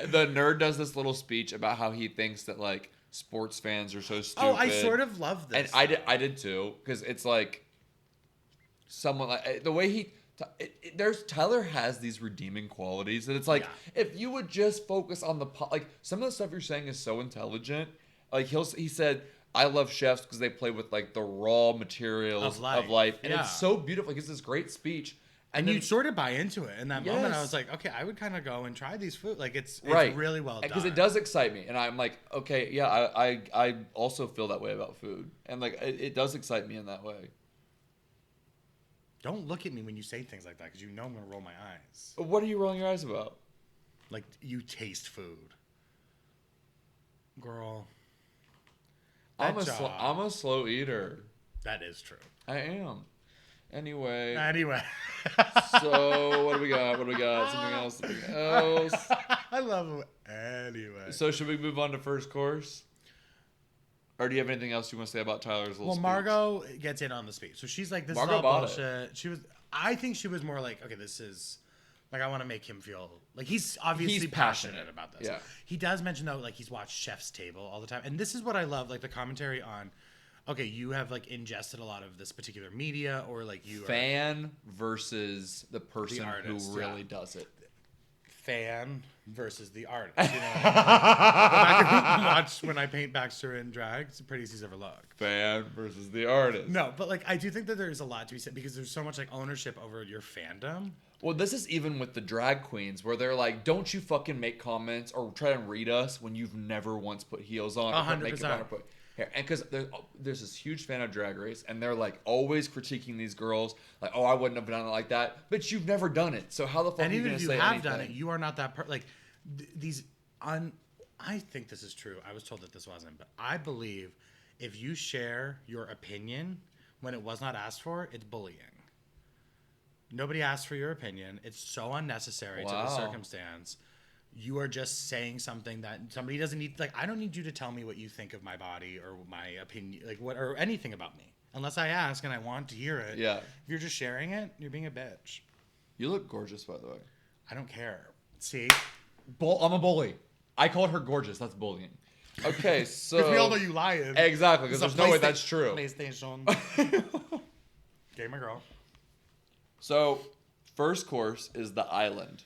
A: The nerd does this little speech about how he thinks that like sports fans are so stupid.
B: Oh, I sort of love this.
A: And I did too, because it's like someone like the way he. Tyler has these redeeming qualities that it's like if you would just focus on like some of the stuff you're saying is so intelligent. Like he said, I love chefs because they play with like the raw materials of life. And it's so beautiful. Like, it's this great speech.
B: And then, you sort of buy into it. In that moment, I was like, okay, I would kind of go and try these food. Like, it's really well done.
A: Because it does excite me. And I'm like, okay, yeah, I also feel that way about food. And like, it does excite me in that way.
B: Don't look at me when you say things like that, because you know I'm going to roll my eyes.
A: What are you rolling your eyes about?
B: Like, you taste food. Girl.
A: I'm a slow eater.
B: That is true.
A: I am. Anyway.
B: So,
A: what do we got? Something else?
B: I love it. Anyway.
A: So, should we move on to first course? Or do you have anything else you want to say about Tyler's little speech?
B: Margot gets in on the speech. So she's like, this
A: Margot
B: is all bullshit. I think she was more like, okay, this is, like, I want to make him feel, like, he's obviously passionate about this.
A: Yeah.
B: He does mention, though, like, he's watched Chef's Table all the time. And this is what I love, like, the commentary on, okay, you have, like, ingested a lot of this particular media, or, like, you
A: Fan versus the person who really does it.
B: Fan versus the artist. You know what I mean? Go back and watch When I Paint Baxter in Drag. It's the prettiest he's ever looked.
A: Fan versus the artist.
B: No, but like I do think that there's a lot to be said, because there's so much like ownership over your fandom.
A: Well, this is even with the drag queens, where they're like, don't you fucking make comments or try and read us when you've never once put heels on or put makeup on or put hair. And because there's this huge fan of Drag Race, and they're like always critiquing these girls, like, oh, I wouldn't have done it like that, but you've never done it, so how the fuck are you going to say anything? And even if you have done it,
B: you are not that like I think this is true. I was told that this wasn't, but I believe if you share your opinion when it was not asked for, it's bullying. Nobody asked for your opinion. It's so unnecessary to the circumstance. You are just saying something that somebody doesn't need. Like, I don't need you to tell me what you think of my body or my opinion, like what, or anything about me, unless I ask and I want to hear it.
A: Yeah.
B: If you're just sharing it, you're being a bitch.
A: You look gorgeous, by the way.
B: I don't care. See?
A: I'm a bully. I called her gorgeous. That's bullying. Okay, so...
B: Because we all know you lying.
A: Exactly, because there's no way that's true.
B: PlayStation. Gamer girl.
A: So, first course is the island.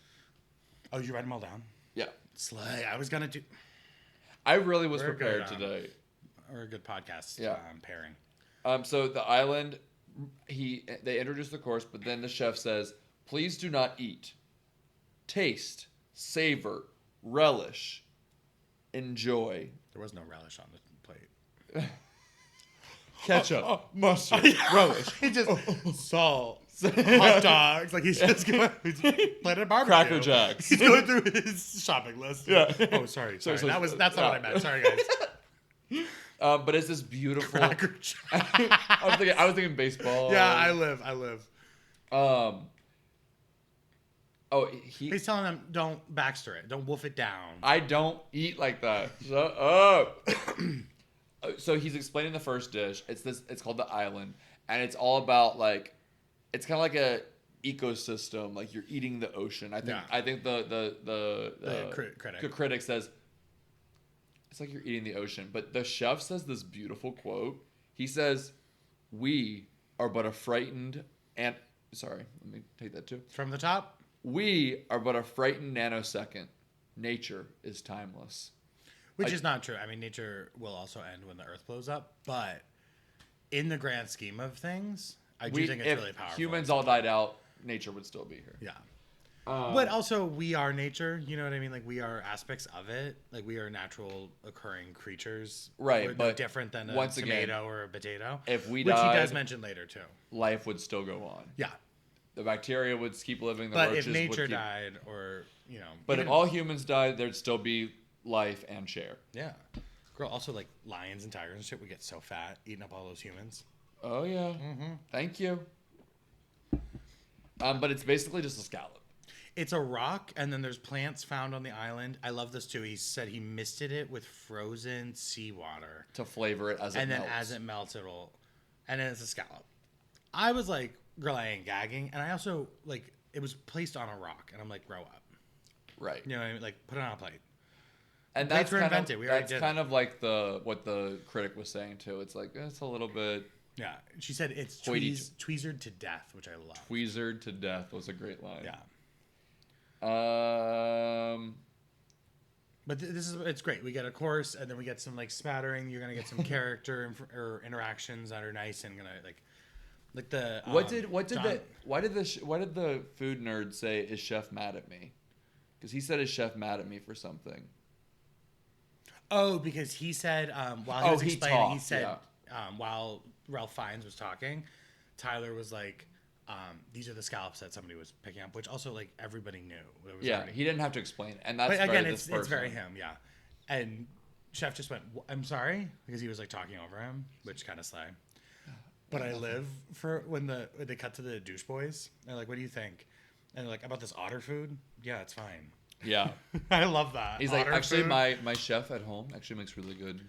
B: Oh, did you write them all down?
A: Yeah.
B: Slay. I was going to do...
A: I really was prepared today.
B: Or a good podcast pairing.
A: So, the island, they introduce the course, but then the chef says, please do not eat. Taste, savor, relish, enjoy.
B: There was no relish on the plate.
A: Ketchup, mustard, relish.
B: He just salt, hot dogs. Like he's just going. Planted barbecue.
A: Cracker Jacks.
B: He's going through his shopping list.
A: Yeah.
B: Oh, sorry. That's not what I meant. Sorry, guys.
A: But it's this beautiful.
B: Cracker Jack.
A: I was thinking baseball.
B: Yeah, I live. He's telling them, don't Baxter it. Don't wolf it down.
A: I don't eat like that. Shut up. So he's explaining the first dish. It's called the island. And it's all about like, it's kind of like a ecosystem. Like you're eating the ocean. I think the critic says, it's like you're eating the ocean. But the chef says this beautiful quote. He says, we are but a frightened and... Sorry, let me take that too.
B: From the top?
A: We are but a frightened nanosecond. Nature is timeless.
B: Which is not true. I mean, nature will also end when the earth blows up. But in the grand scheme of things, I do think it's really powerful.
A: If humans all died out, nature would still be here.
B: Yeah. But also, we are nature. You know what I mean? Like, we are aspects of it. Like, we are natural occurring creatures.
A: Right.
B: We're
A: but
B: no different than a tomato or a potato.
A: If we
B: died... Which he does mention later, too.
A: Life would still go on.
B: Yeah.
A: The bacteria would keep living. The
B: roaches
A: would
B: if nature died, or, you know...
A: But if all humans died, thered still be life and share.
B: Yeah. Girl, also, like, lions and tigers and shit would get so fat eating up all those humans.
A: Oh, yeah.
B: Mm-hmm.
A: Thank you. But it's basically just a scallop.
B: It's a rock, and then there's plants found on the island. I love this, too. He said he misted it with frozen seawater.
A: To flavor it as it melts.
B: And then as it melts, it'll... And then it's a scallop. I was like... Girl, I ain't gagging. And I also, like, it was placed on a rock, and I'm like, grow up.
A: Right.
B: You know what I mean? Like, put it on a plate.
A: And
B: Plates
A: that's
B: were
A: kind
B: invented.
A: of
B: We already
A: that's
B: did
A: kind
B: it.
A: of like what the critic was saying too. It's like it's a little bit
B: Yeah, she said it's tweezered to death, which I love.
A: tweezered to death was a great line.
B: Yeah.
A: Um.
B: But it's great. We get a course, and then we get some like smattering. You're gonna get some character or interactions that are nice and gonna like the.
A: Why did the food nerd say, "Is chef mad at me"? Because he said, "Is chef mad at me for something?"
B: Oh, because he said while he was explaining,
A: talked,
B: he said while Ralph Fiennes was talking, Tyler was like, "These are the scallops that somebody was picking up," which also like everybody knew.
A: He didn't have to explain, and that's
B: but again,
A: very
B: it's very him, yeah. And Chef just went, "I'm sorry," because he was like talking over him, which kind of slay. But I live for when they cut to the douche boys. They're like, "What do you think?" And they're like, "About this otter food? Yeah, it's fine."
A: Yeah.
B: I love that.
A: He's like, actually, my chef at home actually makes really good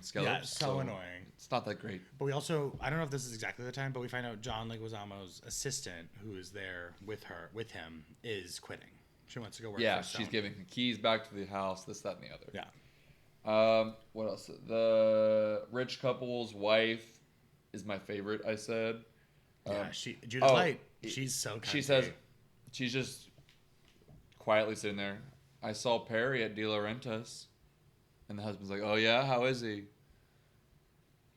A: scallops.
B: Yeah, so annoying.
A: It's not that great.
B: But we also, I don't know if this is exactly the time, but we find out John Leguizamo's assistant, who is there with him, is quitting. She wants to go work for
A: Yeah,
B: Stone.
A: she's giving the keys back to the house, this, that, and the other.
B: Yeah.
A: What else? The rich couple's wife is my favorite, I said.
B: Yeah, Judith Light, she's so kind.
A: She says, she's just quietly sitting there. I saw Perry at De Laurentiis. And the husband's like, oh yeah, how is he?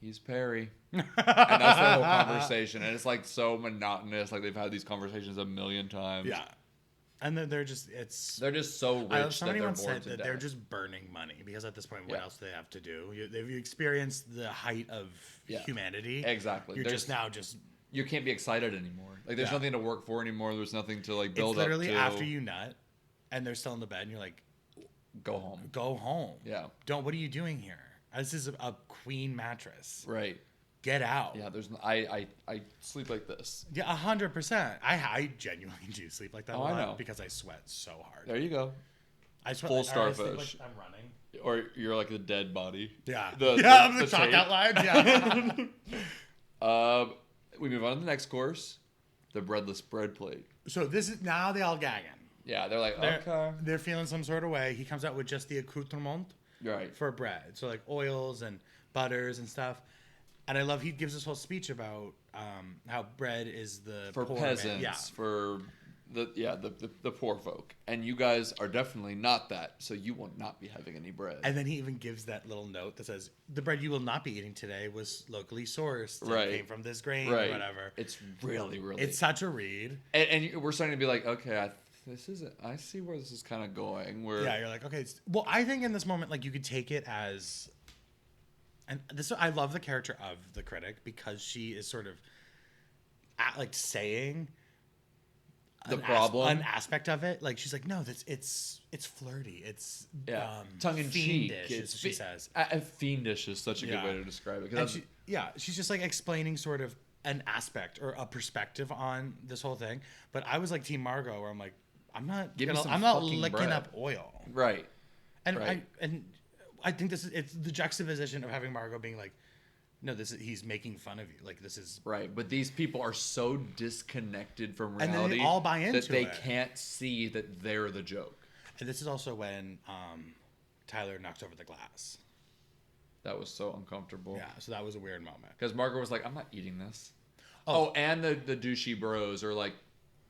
A: He's Perry. And that's the whole conversation. And it's like so monotonous. Like they've had these conversations a million times.
B: Yeah. And then they're just
A: so rich
B: somebody
A: that they're
B: once
A: bored
B: said
A: to
B: that
A: death.
B: they're just burning money because at this point, what else do they have to do? They've experienced the height of humanity.
A: Exactly.
B: You're just now
A: you can't be excited anymore. Like there's nothing to work for anymore. There's nothing to like build up to.
B: It's literally after you nut and they're still in the bed and you're like,
A: go home.
B: Go home.
A: Yeah.
B: What are you doing here? This is a queen mattress.
A: Right.
B: Get out.
A: Yeah, I sleep like this.
B: Yeah, 100%. I genuinely do sleep like that a lot
A: I know.
B: because I sweat so hard.
A: There you go.
B: I sweat
A: full
B: like,
A: starfish.
B: I'm running.
A: Or you're like a dead body.
B: Yeah.
A: The
B: the chalk outline. Yeah.
A: We move on to the next course, the breadless bread plate.
B: So this is now they all gagging.
A: Yeah, they're like, okay.
B: They're feeling some sort of way. He comes out with just the accoutrement for bread. So like oils and butters and stuff. And I love he gives this whole speech about how bread is the
A: for
B: poor
A: peasants, for the poor folk. And you guys are definitely not that, so you will not be having any bread.
B: And then he even gives that little note that says, the bread you will not be eating today was locally sourced and came from this grain or whatever.
A: It's really, really...
B: It's such a read.
A: And we're starting to be like, okay, I see where this is kind of going.
B: Yeah, you're like, okay. Well, I think in this moment, like, you could take it as... And I love the character of the critic because she is sort of saying
A: the problem,
B: an aspect of it. Like she's like, no, it's flirty. It's
A: tongue in cheek.
B: As she says.
A: Fiendish is such a good way to describe it.
B: She's just like explaining sort of an aspect or a perspective on this whole thing. But I was like Team Margot, where I'm like, I'm not licking
A: bread.
B: up oil,
A: right?
B: And I think it's the juxtaposition of having Margot being like, no, he's making fun of you. Like this is
A: right. But these people are so disconnected from reality,
B: and they all buy into
A: that they can't see that they're the joke.
B: And this is also when Tyler knocks over the glass.
A: That was so uncomfortable.
B: Yeah, so that was a weird moment.
A: Because Margaret was like, I'm not eating this. Oh, and the douchey bros are like,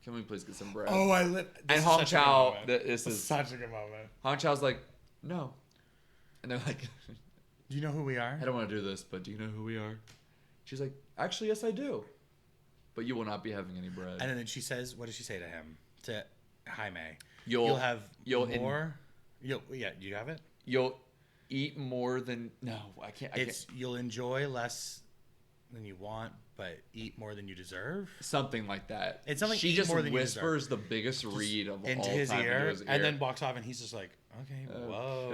A: can we please get some bread?
B: Oh,
A: and Hong Chow, this is
B: such a good moment.
A: Hong Chow's like, no. And they're like,
B: do you know who we are?
A: I don't want to do this, but do you know who we are? She's like, actually, yes, I do. But you will not be having any bread.
B: And then she says, what does she say to him? To Jaime.
A: You'll
B: have more. Do you have it?
A: You'll eat more than... No, I can't.
B: You'll enjoy less than you want, but eat more than you deserve.
A: Something like that.
B: It's something
A: she just whispers the biggest read of
B: into
A: all
B: his
A: time
B: ear,
A: into his ear.
B: And then walks off, and he's just like, okay, whoa.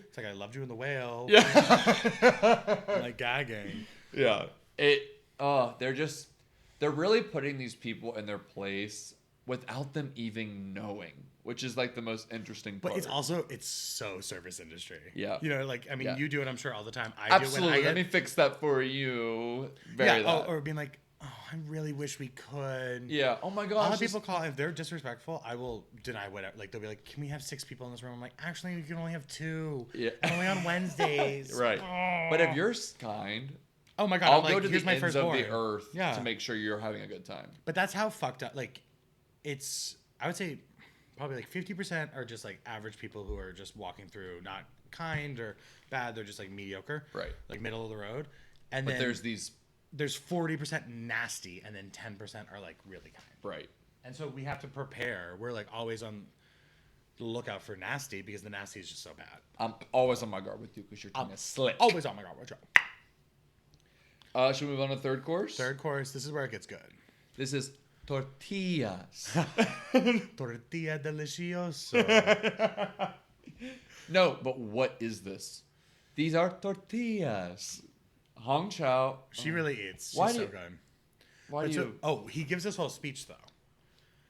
B: It's like, I loved you in the whale.
A: Yeah.
B: Like gagging.
A: Yeah. They're really putting these people in their place without them even knowing, which is like the most interesting part.
B: But it's so service industry.
A: Yeah.
B: You know, like, I mean, you do it, I'm sure, all the time.
A: Absolutely. Let me fix that for you.
B: Or being like, Oh, I really wish we could.
A: Yeah. Oh my
B: A
A: gosh.
B: lot of people call if they're disrespectful. I will deny whatever. Like they'll be like, "Can we have 6 people in this room?" I'm like, "Actually, you can only have 2.
A: Yeah.
B: And only on Wednesdays."
A: Right.
B: Oh.
A: But if you're kind,
B: oh my god,
A: I'll
B: like,
A: go to
B: here's
A: the
B: my
A: ends of
B: firstborn.
A: the earth
B: Yeah.
A: to make sure you're having a good time.
B: But that's how fucked up. Like, it's. I would say probably like 50% are just like average people who are just walking through, not kind or bad. They're just like mediocre.
A: Right.
B: Like middle of the road. And
A: But
B: then
A: there's
B: 40% nasty, and then 10% are like really kind.
A: right.
B: And so we have to prepare. We're like always on the lookout for nasty because the nasty is just so bad.
A: I'm always on my guard with you because your tongue is slick.
B: Always on my guard. Watch out.
A: Should we move on to third course?
B: Third course. This is where it gets good.
A: This is tortillas.
B: Tortilla delicioso.
A: No, but what is this? These are tortillas. Hong Chow.
B: She really eats. She's
A: Why do
B: so
A: you-
B: good.
A: Why
B: But
A: do you?
B: oh, he gives this whole speech though.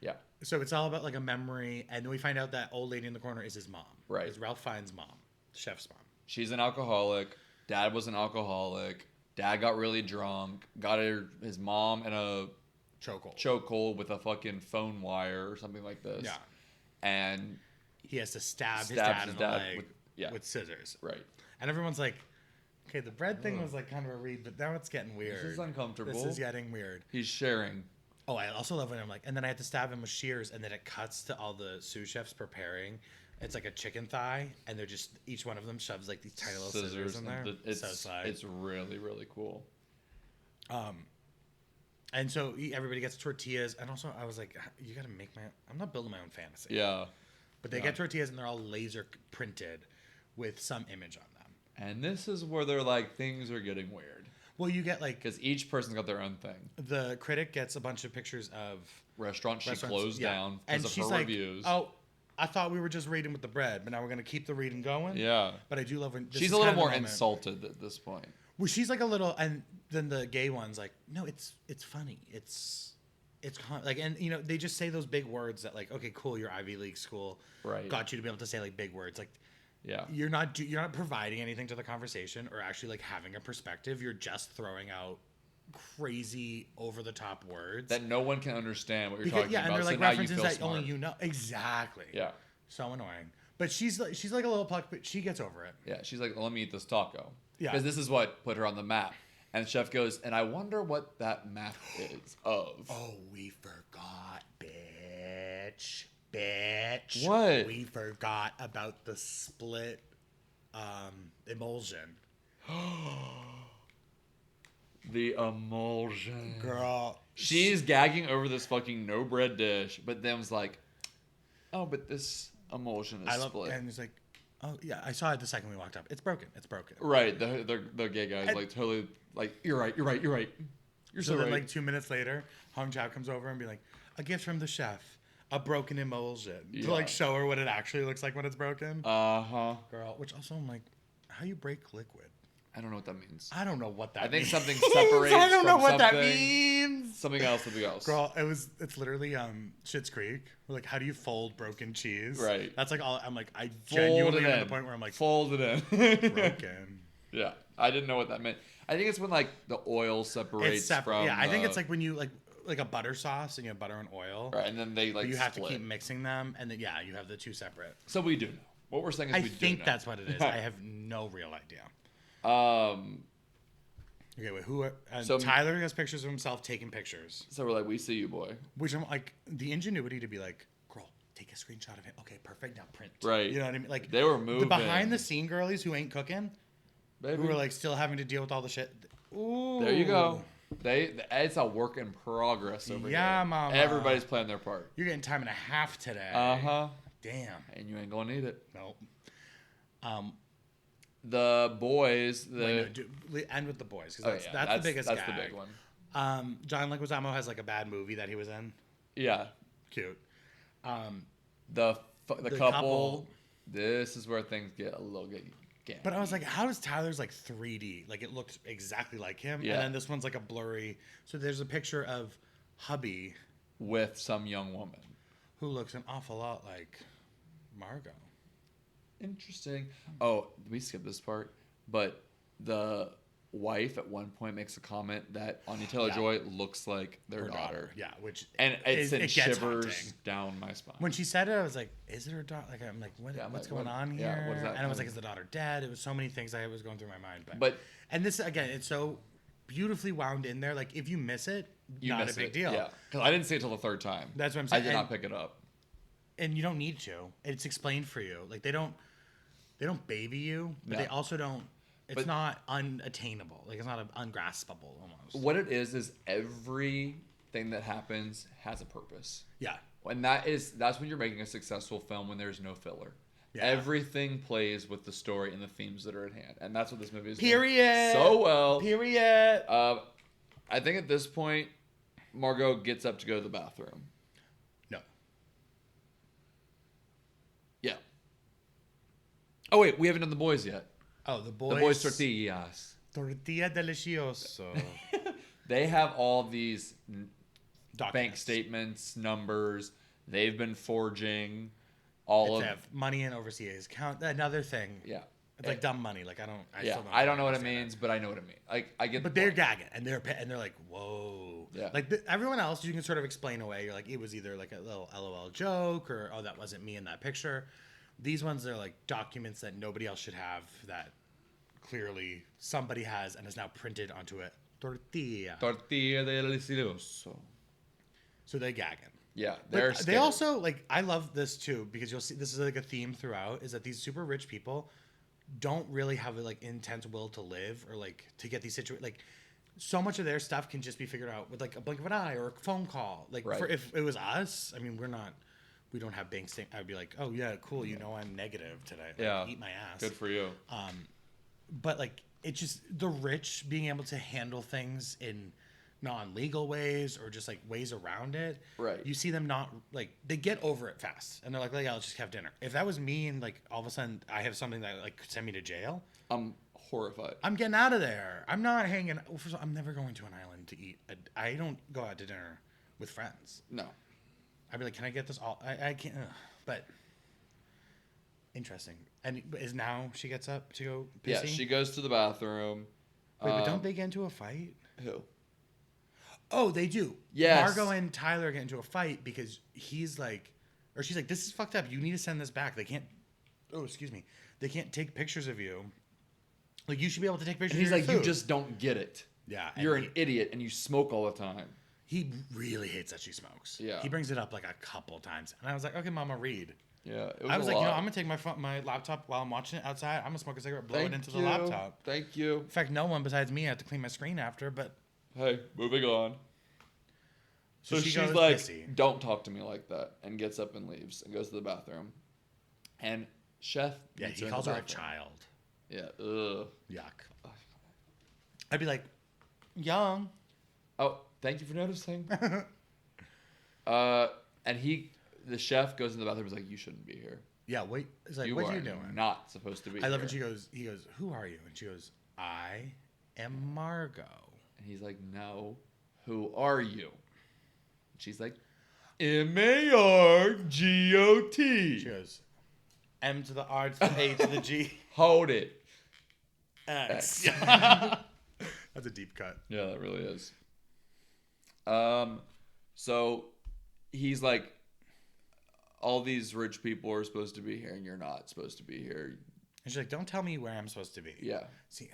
A: Yeah.
B: So it's all about like a memory, and then we find out that old lady in the corner is his mom.
A: Right.
B: It's Ralph Fiennes' mom, the chef's mom.
A: She's an alcoholic. Dad was an alcoholic. Dad got really drunk. Got his mom in a chokehold with a fucking phone wire or something like this.
B: Yeah.
A: And
B: he has to stab his dad in the leg
A: with
B: scissors.
A: Right.
B: And everyone's like, okay, the bread thing was like kind of a read, but now it's getting weird.
A: This is uncomfortable.
B: This is getting weird.
A: He's sharing.
B: Oh, I also love when I'm like, and then I had to stab him with shears, and then it cuts to all the sous chefs preparing. It's like a chicken thigh, and they're just, each one of them shoves like these tiny little scissors in there.
A: It's really, really cool.
B: And so everybody gets tortillas, and also I was like, you got to make I'm not building my own fantasy.
A: Yeah.
B: But they get tortillas, and they're all laser printed with some image on them.
A: And this is where they're like, things are getting weird.
B: Well, you get like...
A: Because each person's got their own thing.
B: The critic gets a bunch of pictures of...
A: Restaurants she closed down because of her reviews.
B: Oh, I thought we were just reading with the bread, but now we're going to keep the reading going?
A: Yeah.
B: But I do love when...
A: She's a little more insulted at this point.
B: Well, she's like a little... And then the gay one's like, no, it's funny. It's like, and you know, they just say those big words that like, okay, cool, your Ivy League school got you to be able to say like big words. Like,
A: yeah,
B: you're not providing anything to the conversation or actually like having a perspective. You're just throwing out crazy over the top words
A: that no one can understand what you're talking about.
B: And they're like
A: so
B: references that
A: smart.
B: only you know. Exactly.
A: Yeah.
B: So annoying. But she's like a little puck, but she gets over it.
A: Yeah, she's like, let me eat this taco.
B: Yeah.
A: Because this is what put her on the map. And the chef goes, and I wonder what that map is of.
B: Oh, we forgot, bitch. Bitch.
A: What?
B: We forgot about the split emulsion.
A: The emulsion.
B: Girl.
A: She's gagging over this fucking no bread dish, but then was like, oh, but this emulsion is split.
B: And he's like, oh, yeah, I saw it the second we walked up. It's broken. It's broken.
A: Right. The gay guy's like totally like, you're right. You're so
B: then,
A: right.
B: like 2 minutes later, Hong Chow comes over and be like, a gift from the chef. A broken emulsion.
A: Yeah.
B: To like show her what it actually looks like when it's broken.
A: Uh-huh.
B: Girl, which also I'm like, how you break liquid?
A: I don't know what that means.
B: I don't know what that means.
A: I think something separates
B: I don't know
A: from
B: what that
A: something.
B: means.
A: Something else with the else.
B: Girl, it's literally Schitt's Creek. We're like, how do you fold broken cheese?
A: Right.
B: That's like all I'm like, I genuinely am at the point where I'm like,
A: fold it in.
B: broken.
A: Yeah. I didn't know what that meant. I think it's when like the oil separates from
B: Yeah, I think it's like when you like a butter sauce and you have butter and oil.
A: Right, and then they like
B: you have
A: split.
B: to keep mixing them, and then you have the two separate.
A: So we do know. What we're saying is
B: I
A: we do know.
B: think that's what it is. I have no real idea. Okay, wait. So Tyler has pictures of himself taking pictures.
A: So we're like, we see you, boy.
B: Which I'm like, the ingenuity to be like, girl, take a screenshot of him. Okay, perfect. Now print.
A: Right.
B: You know what I mean? Like
A: they were moving.
B: The behind the scene girlies who ain't cooking,
A: baby,
B: who are like still having to deal with all the shit. Ooh.
A: There you go. It's a work in progress over here.
B: Yeah, mama.
A: Everybody's playing their part.
B: You're getting time and a half today.
A: Uh-huh.
B: Damn.
A: And you ain't gonna need it.
B: Nope.
A: The boys.
B: End with the boys because that's the biggest.
A: That's
B: gag.
A: the big one.
B: John Leguizamo has like a bad movie that he was in.
A: Yeah.
B: Cute.
A: The couple. This is where things get a little gay.
B: But I was like, how does Tyler's like 3D? Like it looked exactly like him.
A: Yeah.
B: And then this one's like a blurry. So there's a picture of hubby
A: with some young woman
B: who looks an awful lot like Margot.
A: Interesting. Oh, we skipped this part, but the wife at one point makes a comment that Anya Taylor-Joy looks like their daughter.
B: Yeah, which
A: it sent shivers
B: haunting.
A: down my spine.
B: When she said it, I was like, "Is it her daughter?" Like, I'm like, "What's going on here?"
A: Yeah, what is that?
B: And I was like, "Is the daughter dead?" It was so many things that was going through my mind.
A: But
B: and this again, it's so beautifully wound in there. Like, if you miss it, not a big deal.
A: Yeah, because I didn't see it till the third time.
B: That's what I'm saying.
A: I did not pick it up.
B: And you don't need to. It's explained for you. Like, they don't baby you, but they also don't. It's not unattainable. Like, it's not ungraspable almost.
A: What it is everything that happens has a purpose.
B: Yeah.
A: And that's when you're making a successful film, when there's no filler. Yeah. Everything plays with the story and the themes that are at hand. And that's what this movie is doing so well.
B: Period.
A: I think at this point, Margot gets up to go to the bathroom.
B: No.
A: Yeah. Oh, wait. We haven't done the boys yet.
B: Oh, the boys.
A: The boys' tortillas.
B: Tortilla delicioso.
A: They have all these
B: Documents.
A: Bank statements, numbers. They've been forging
B: They have money in overseas account. Another thing.
A: Yeah.
B: It's like dumb money. Like,
A: I don't know what it means, but I know what it means. Like, I get.
B: But they're gagging, and they're like, whoa.
A: Yeah.
B: Like everyone else, you can sort of explain away. You're like, it was either like a little LOL joke, or that wasn't me in that picture. These ones are like documents that nobody else should have, that clearly somebody has and is now printed onto it. Tortilla
A: delicioso.
B: So they're gagging.
A: Yeah,
B: they also, like, I love this too, because you'll see this is like a theme throughout, is that these super rich people don't really have a like intense will to live, or like to get these situations. Like, so much of their stuff can just be figured out with like a blink of an eye or a phone call. Like, if it was us, I mean, we don't have bank statement. I'd be like, oh yeah, cool. You know, I'm negative today. Like, eat my ass.
A: Good for you.
B: But like, it's just the rich being able to handle things in non-legal ways, or just like ways around it.
A: Right.
B: You see them not, like, they get over it fast, and they're like, I'll just have dinner. If that was me, and like all of a sudden I have something that like could send me to jail,
A: I'm horrified.
B: I'm getting out of there. I'm not hanging. First of all, I'm never going to an island to eat. I don't go out to dinner with friends.
A: No.
B: I'd be like, can I get this all? I can't. But interesting. And is now she gets up to go pissy?
A: Yeah, she goes to the bathroom.
B: Wait, but don't they get into a fight?
A: Who?
B: Oh, they do.
A: Yes.
B: Margot and Tyler get into a fight because he's like, or she's like, this is fucked up. You need to send this back. They can't. Oh, excuse me. They can't take pictures of you. Like, you should be able to take pictures.
A: And he's
B: of your
A: like,
B: food.
A: you just don't get it.
B: Yeah.
A: You're an idiot, and you smoke all the time.
B: He really hates that she smokes.
A: Yeah.
B: He brings it up like a couple times, and I was like, okay, Mama, read.
A: Yeah.
B: I was like, I'm gonna take my laptop while I'm watching it outside. I'm gonna smoke a cigarette, blow it into the laptop.
A: Thank you.
B: In fact, no one besides me had to clean my screen after. But
A: hey, moving on. So she's like, pissy. Don't talk to me like that, and gets up and leaves and goes to the bathroom. And Chef,
B: he calls her a child.
A: Yeah. Ugh.
B: Yuck. I'd be like, young.
A: Oh, thank you for noticing. And the chef goes in the bathroom and is like, you shouldn't be here.
B: Yeah, wait. It's like, what are you doing?
A: Not supposed to be here.
B: I love when he goes, who are you? And she goes, I am Margot.
A: And he's like, no, who are you? And she's like, Margot.
B: She goes, M to the R to the A to the G.
A: Hold it.
B: X. That's a deep cut.
A: Yeah, that really is. So he's like, all these rich people are supposed to be here, and you're not supposed to be here.
B: And she's like, don't tell me where I'm supposed to be.
A: Yeah.
B: See,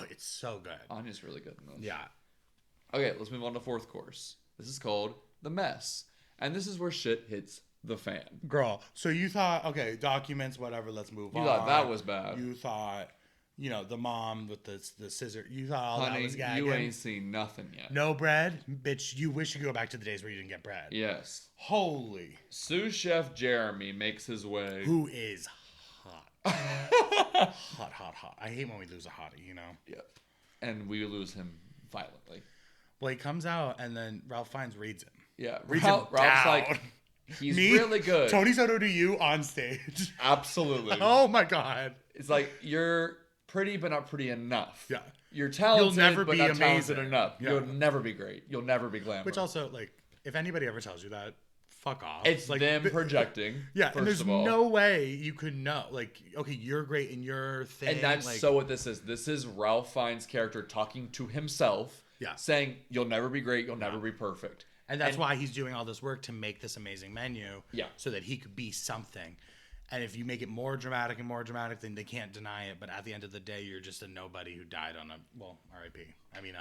B: it's so good.
A: Anya's really good in this.
B: Yeah.
A: Okay, let's move on to fourth course. This is called The Mess. And this is where shit hits the fan.
B: Girl, so you thought, okay, documents, whatever, let's move on.
A: You thought that was bad.
B: You thought, the mom with the scissor. You thought all that was gagging.
A: You ain't seen nothing yet.
B: No bread? Bitch, you wish you could go back to the days where you didn't get bread.
A: Yes.
B: Holy.
A: Sous Chef Jeremy makes his way.
B: Who is hot. hot. I hate when we lose a hottie,
A: Yeah. And we lose him violently.
B: Well, he comes out, and then Ralph Fiennes reads him.
A: Yeah.
B: Ralph's
A: like, he's really good.
B: Tony Soto to you on stage.
A: Absolutely.
B: Oh, my God.
A: It's like, you're pretty, but not pretty enough.
B: Yeah.
A: You're talented,
B: You'll never
A: but
B: be
A: not
B: amazing.
A: talented enough.
B: Yeah.
A: You'll never be great. You'll never be glamorous.
B: Which also, like, if anybody ever tells you that, fuck off.
A: It's like them projecting.
B: Yeah, and there's no way you could know. Like, okay, you're great in your thing.
A: And that's
B: like,
A: so what this is. This is Ralph Fiennes' character talking to himself.
B: Yeah.
A: Saying, you'll never be great. You'll never be perfect.
B: And that's why he's doing all this work to make this amazing menu.
A: Yeah.
B: So that he could be something. And if you make it more dramatic and more dramatic, then they can't deny it. But at the end of the day, you're just a nobody who died on R.I.P. I mean,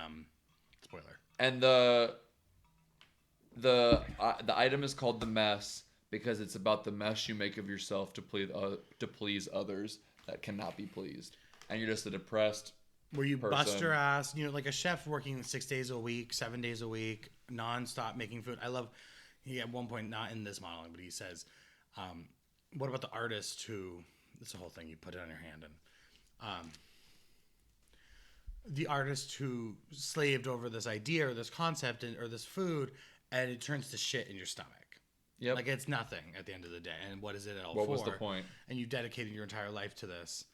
B: spoiler.
A: And the item is called The Mess because it's about the mess you make of yourself to please others that cannot be pleased. And you're just a depressed
B: where you
A: person.
B: Bust your ass, like a chef working 6 days a week, 7 days a week, nonstop making food. I love, he at one point, not in this modeling, but he says, what about the artist who, it's a whole thing, you put it on your hand, and the artist who slaved over this idea or this concept or this food, and it turns to shit in your stomach.
A: Yep.
B: Like it's nothing at the end of the day. And what is it all for?
A: What was the point?
B: And you dedicated your entire life to this.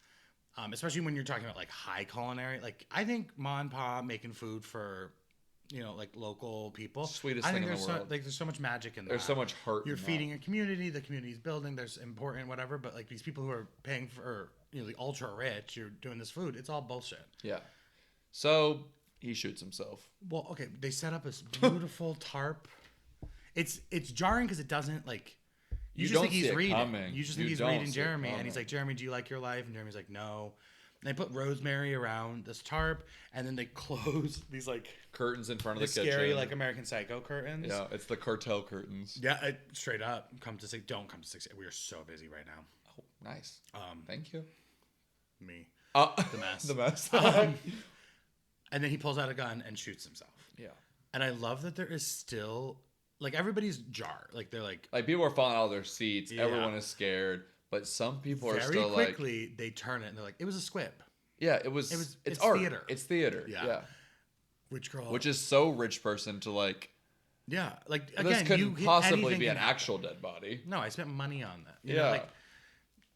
B: Especially when you're talking about like high culinary. Like I think Ma and Pa making food for, like local people.
A: Sweetest thing in the world.
B: There's so much magic in that.
A: There's so much heart.
B: You're feeding a community. The community's building. There's important whatever. But like these people who are paying for, the ultra rich, you're doing this food. It's all bullshit.
A: Yeah. So he shoots himself.
B: Well, okay. They set up this beautiful tarp. It's jarring because it doesn't like. You just think he's reading.
A: Coming.
B: You just think he's reading Jeremy, and he's like, "Jeremy, do you like your life?" And Jeremy's like, "No." And they put rosemary around this tarp, and then they close these like
A: curtains in front of the
B: scary,
A: kitchen.
B: like American Psycho curtains.
A: Yeah, it's the cartel curtains.
B: Yeah, straight up. Don't come to 6. We are so busy right now.
A: Oh, nice. Thank you.
B: Me.
A: The mess. The mess.
B: And then he pulls out a gun and shoots himself.
A: Yeah.
B: And I love that there is still. Like everybody's jar. Like they're like
A: people are falling out of their seats. Yeah. Everyone is scared, but some people are still
B: very quickly they turn it and they're like, it was a squib.
A: Yeah, it's art.
B: Theater.
A: It's theater. Yeah.
B: Which
A: is so rich person to like.
B: Yeah, like
A: again, this couldn't possibly be an actual dead body.
B: No, I spent money on that. You know, like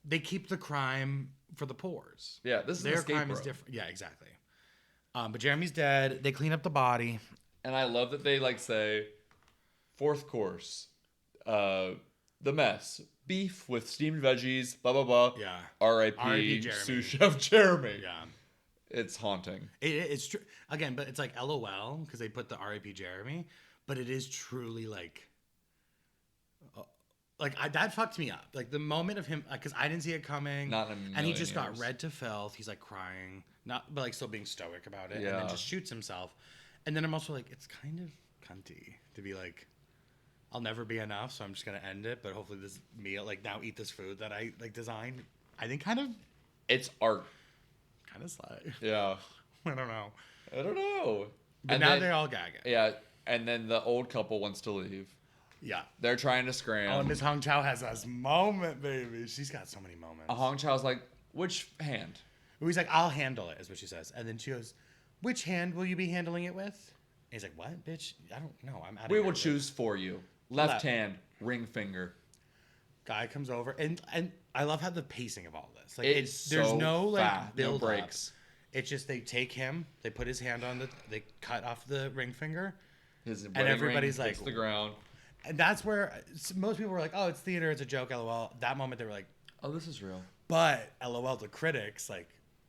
B: they keep the crime for the poors.
A: Yeah, this is
B: their crime is different. Yeah, exactly. But Jeremy's dead. They clean up the body,
A: and I love that they like say. 4th course, the mess, beef with steamed veggies, blah blah blah.
B: Yeah.
A: R.I.P. Sous Chef Jeremy.
B: Yeah.
A: It's haunting.
B: It's true again, but it's like LOL because they put the R.I.P. Jeremy, but it is truly like that fucked me up. Like the moment of him, because I didn't see it coming.
A: Not in a million
B: and he just
A: years.
B: got red to filth. He's like crying, but like still being stoic about it,
A: yeah.
B: and then just shoots himself. And then I'm also like, it's kind of cunty to be like. I'll never be enough, so I'm just gonna end it. But hopefully, this meal, like now, eat this food that I like designed. I think
A: it's art,
B: kind of sly.
A: Yeah,
B: I don't know.
A: But
B: and now they all gag it.
A: Yeah, and then the old couple wants to leave.
B: Yeah,
A: they're trying to scram.
B: Oh, and Miss Hong Chao has this moment, baby. She's got so many moments.
A: Hong Chao's like, which hand?
B: He's like, I'll handle it, is what she says, and then she goes, which hand will you be handling it with? And he's like, what, bitch? I don't know. I'm out of
A: We will choose for you. Left hand, ring finger.
B: Guy comes over, and I love how the pacing of all this. Like
A: there's
B: no like build
A: no breaks.
B: Up. It's just they take him, they put his hand on they cut off the ring finger,
A: and
B: everybody's like,
A: hits the ground.
B: And that's where most people were like, oh, it's theater, it's a joke, LOL. That moment they were like,
A: oh, this is real.
B: But LOL to critics, like,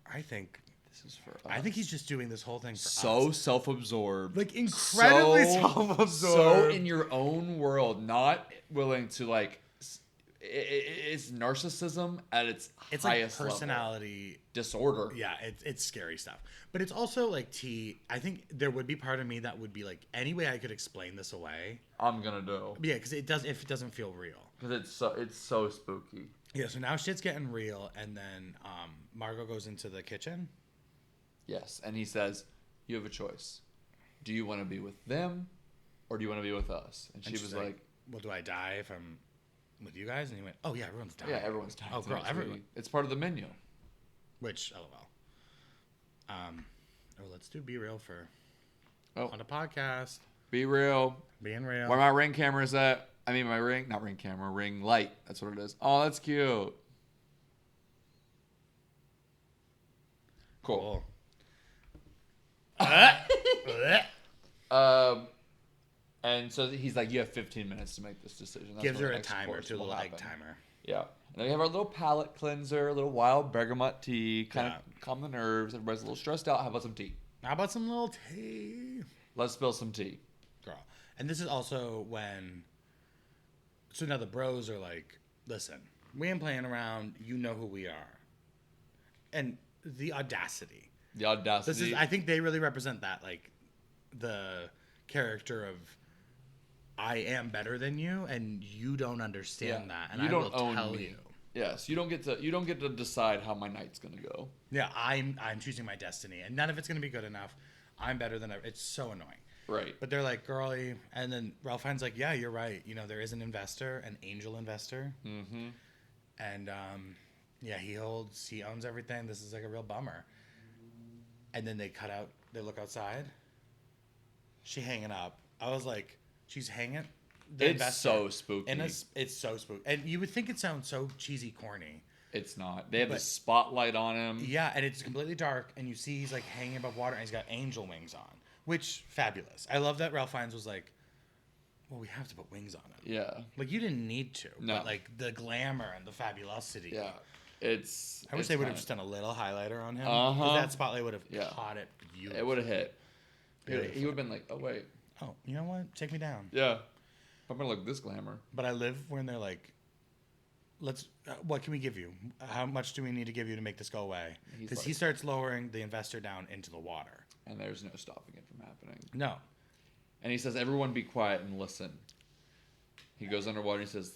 B: I think.
A: This is for us.
B: I think he's just doing this whole thing for us.
A: So self-absorbed.
B: Like, incredibly self-absorbed.
A: So in your own world, not willing to, like... It's narcissism at its highest
B: like personality
A: level. Disorder.
B: Yeah, it's scary stuff. But it's also, like, I think there would be part of me that would be like, any way I could explain this away...
A: I'm gonna do.
B: Yeah, because it doesn't feel real.
A: Because it's so spooky.
B: Yeah, so now shit's getting real, and then Margot goes into the kitchen...
A: Yes, and he says, you have a choice. Do you want to be with them, or do you want to be with us? And she was like,
B: well, do I die if I'm with you guys? And he went, oh, yeah, everyone's dying.
A: Yeah, everyone's dying.
B: Oh, girl, everyone.
A: It's part of the menu.
B: Which, LOL. Let's do Be Real on a podcast.
A: Be real.
B: Being real.
A: Where my ring camera is at. I mean, not ring camera, ring light. That's what it is. Oh, that's cute. Cool. And so he's like, you have 15 minutes to make this decision. That's
B: Gives
A: where
B: her
A: the
B: a
A: next
B: timer,
A: course
B: to a
A: will
B: little egg
A: happen.
B: timer.
A: Yeah. And then we have our little palate cleanser, a little wild bergamot tea, kind of calm the nerves. Everybody's a little stressed out. How about some tea?
B: How about some little tea?
A: Let's spill some tea.
B: Girl. And this is also when... So now the bros are like, listen, we ain't playing around. You know who we are. And the audacity.
A: The audacity.
B: This is, I think they really represent that, like, the character of, I am better than you, and you don't understand that, and
A: you
B: I will
A: don't
B: tell
A: own me.
B: you.
A: Yes, you don't get to decide how my night's gonna go.
B: Yeah, I'm choosing my destiny, and none of it's gonna be good enough. I'm better than ever. It's so annoying.
A: Right.
B: But they're like, girly, and then Ralph Fiennes like, yeah, you're right. You know, there is an investor, an angel investor, and yeah, he owns everything. This is like a real bummer. And then they look outside. She hanging up. I was like, she's hanging.
A: It's so spooky.
B: And it's so spooky. And you would think it sounds so cheesy, corny.
A: It's not. They have the spotlight on him.
B: Yeah, and it's completely dark, and you see he's like hanging above water, and he's got angel wings on, which fabulous. I love that Ralph Fiennes was like, well, we have to put wings on him.
A: Yeah.
B: Like, you didn't need to.
A: No.
B: But like the glamour and the fabulosity.
A: Yeah.
B: I wish they would have just done a little highlighter on him. That spotlight would have caught it beautifully.
A: It would have hit. He would have been like, oh, wait.
B: Oh, you know what? Take me down.
A: Yeah. I'm going to look this glamour.
B: But I live when they're like, what can we give you? How much do we need to give you to make this go away? Because he starts lowering the investor down into the water.
A: And there's no stopping it from happening.
B: No.
A: And he says, everyone be quiet and listen. He goes underwater and he says,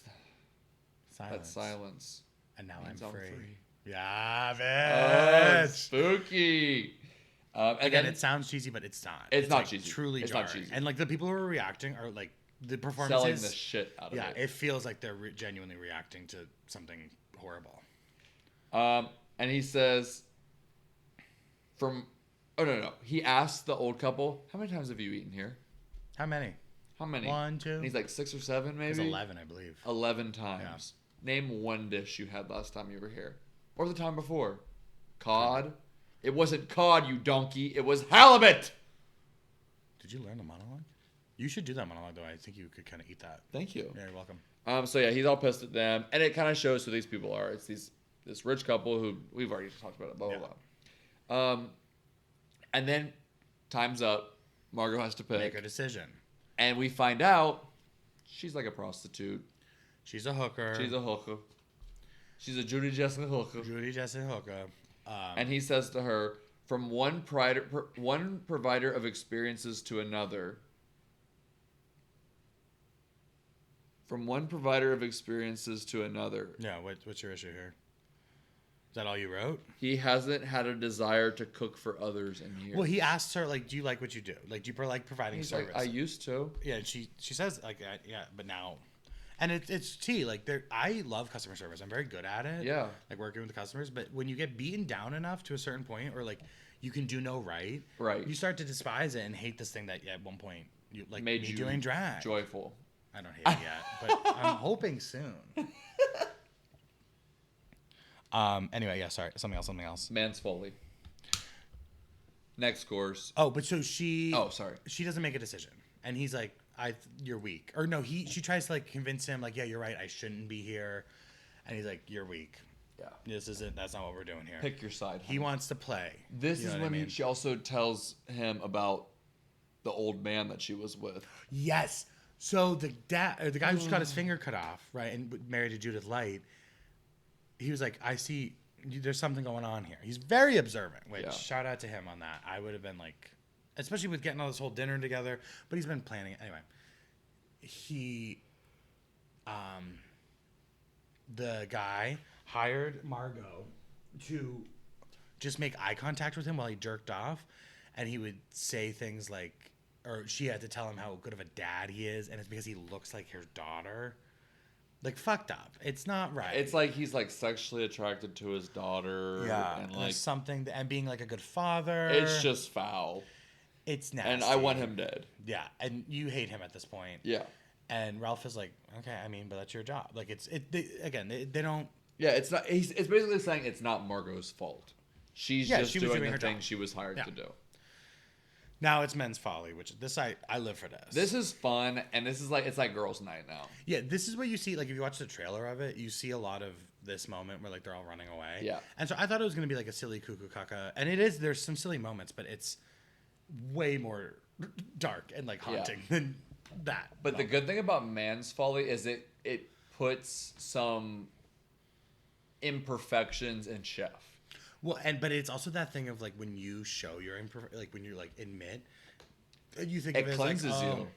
A: that's silence.
B: And now I'm free.
A: free.
B: Yeah,
A: bitch.
B: bitch.
A: Spooky. And
B: Again, it sounds cheesy, but it's not.
A: It's not
B: like
A: cheesy.
B: Truly
A: it's
B: jarring.
A: not cheesy.
B: And like the people who are reacting are like the performances.
A: Selling the shit out of it.
B: Yeah, it feels like they're genuinely reacting to something horrible.
A: And he says, no. He asks the old couple, how many times have you eaten here?
B: How many? 1, 2.
A: And he's like 6 or 7, maybe?
B: It's 11, I believe.
A: 11 times. Yeah. Name one dish you had last time you were here. Or the time before. Cod? It wasn't cod, you donkey. It was halibut! Did
B: you learn the monologue? You should do that monologue, though. I think you could kind of eat that.
A: Thank you.
B: Yeah, you're welcome.
A: So yeah, he's all pissed at them. And it kind of shows who these people are. It's this rich couple who, we've already talked about it, blah, blah, blah. And then, time's up. Margot has to pick.
B: Make a decision. And
A: we find out she's like a prostitute.
B: She's a hooker.
A: She's a Judy Jessica hooker. And he says to her, from one provider of experiences to another. From one provider of experiences to another.
B: Yeah, what's your issue here? Is that all you wrote?
A: He hasn't had a desire to cook for others in years.
B: Well, he asks her, like, do you like what you do? Like, do you like providing service?
A: Like, I used to.
B: Yeah, and she says, like, yeah, but now... And it's tea. Like, I love customer service. I'm very good at it.
A: Yeah.
B: Like, working with the customers. But when you get beaten down enough to a certain point, or, like, you can do no right.
A: Right.
B: You start to despise it and hate this thing that at one point, you like,
A: made
B: me
A: you
B: doing drag.
A: Joyful.
B: I don't hate it yet, but I'm hoping soon. Anyway, yeah, sorry. Something else.
A: Man's Foley. Next course.
B: Oh, but so she...
A: Oh, sorry.
B: She doesn't make a decision. And he's like, you're weak. Or no, she tries to, like, convince him, like, yeah, you're right, I shouldn't be here. And he's like, you're weak. Yeah. That's not what we're doing here.
A: Pick your side.
B: He wants to play.
A: This is when she also tells him about the old man that she was with.
B: Yes. So the guy who just got his finger cut off, right, and married to Judith Light, he was like, I see there's something going on here. He's very observant, which shout out to him on that. I would have been like, especially with getting all this whole dinner together, but he's been planning it. Anyway, the guy hired Margot to just make eye contact with him while he jerked off, and he would say things like, or she had to tell him how good of a dad he is, and it's because he looks like her daughter. Like, fucked up. It's not right.
A: It's like he's like sexually attracted to his daughter.
B: Yeah,
A: and like
B: something, and being like a good father.
A: It's just foul.
B: It's nasty.
A: And I want him dead.
B: Yeah, and you hate him at this point.
A: Yeah.
B: And Ralph is like, okay, I mean, but that's your job. Like, they don't.
A: Yeah, it's not. It's basically saying it's not Margot's fault. She's just doing the thing she was hired to do.
B: Now it's Men's Folly, which this I live for this.
A: This is fun, and this is like it's like girls' night now.
B: Yeah, this is what you see. Like if you watch the trailer of it, you see a lot of this moment where like they're all running away.
A: Yeah.
B: And so I thought it was gonna be like a silly cuckoo caca, and it is. There's some silly moments, but it's way more dark and like haunting than that.
A: But the good thing about Man's Folly is it puts some imperfections in Chef.
B: Well, but it's also that thing of like when you show your like when you like admit, you think
A: It
B: of it
A: cleanses
B: as like,
A: you.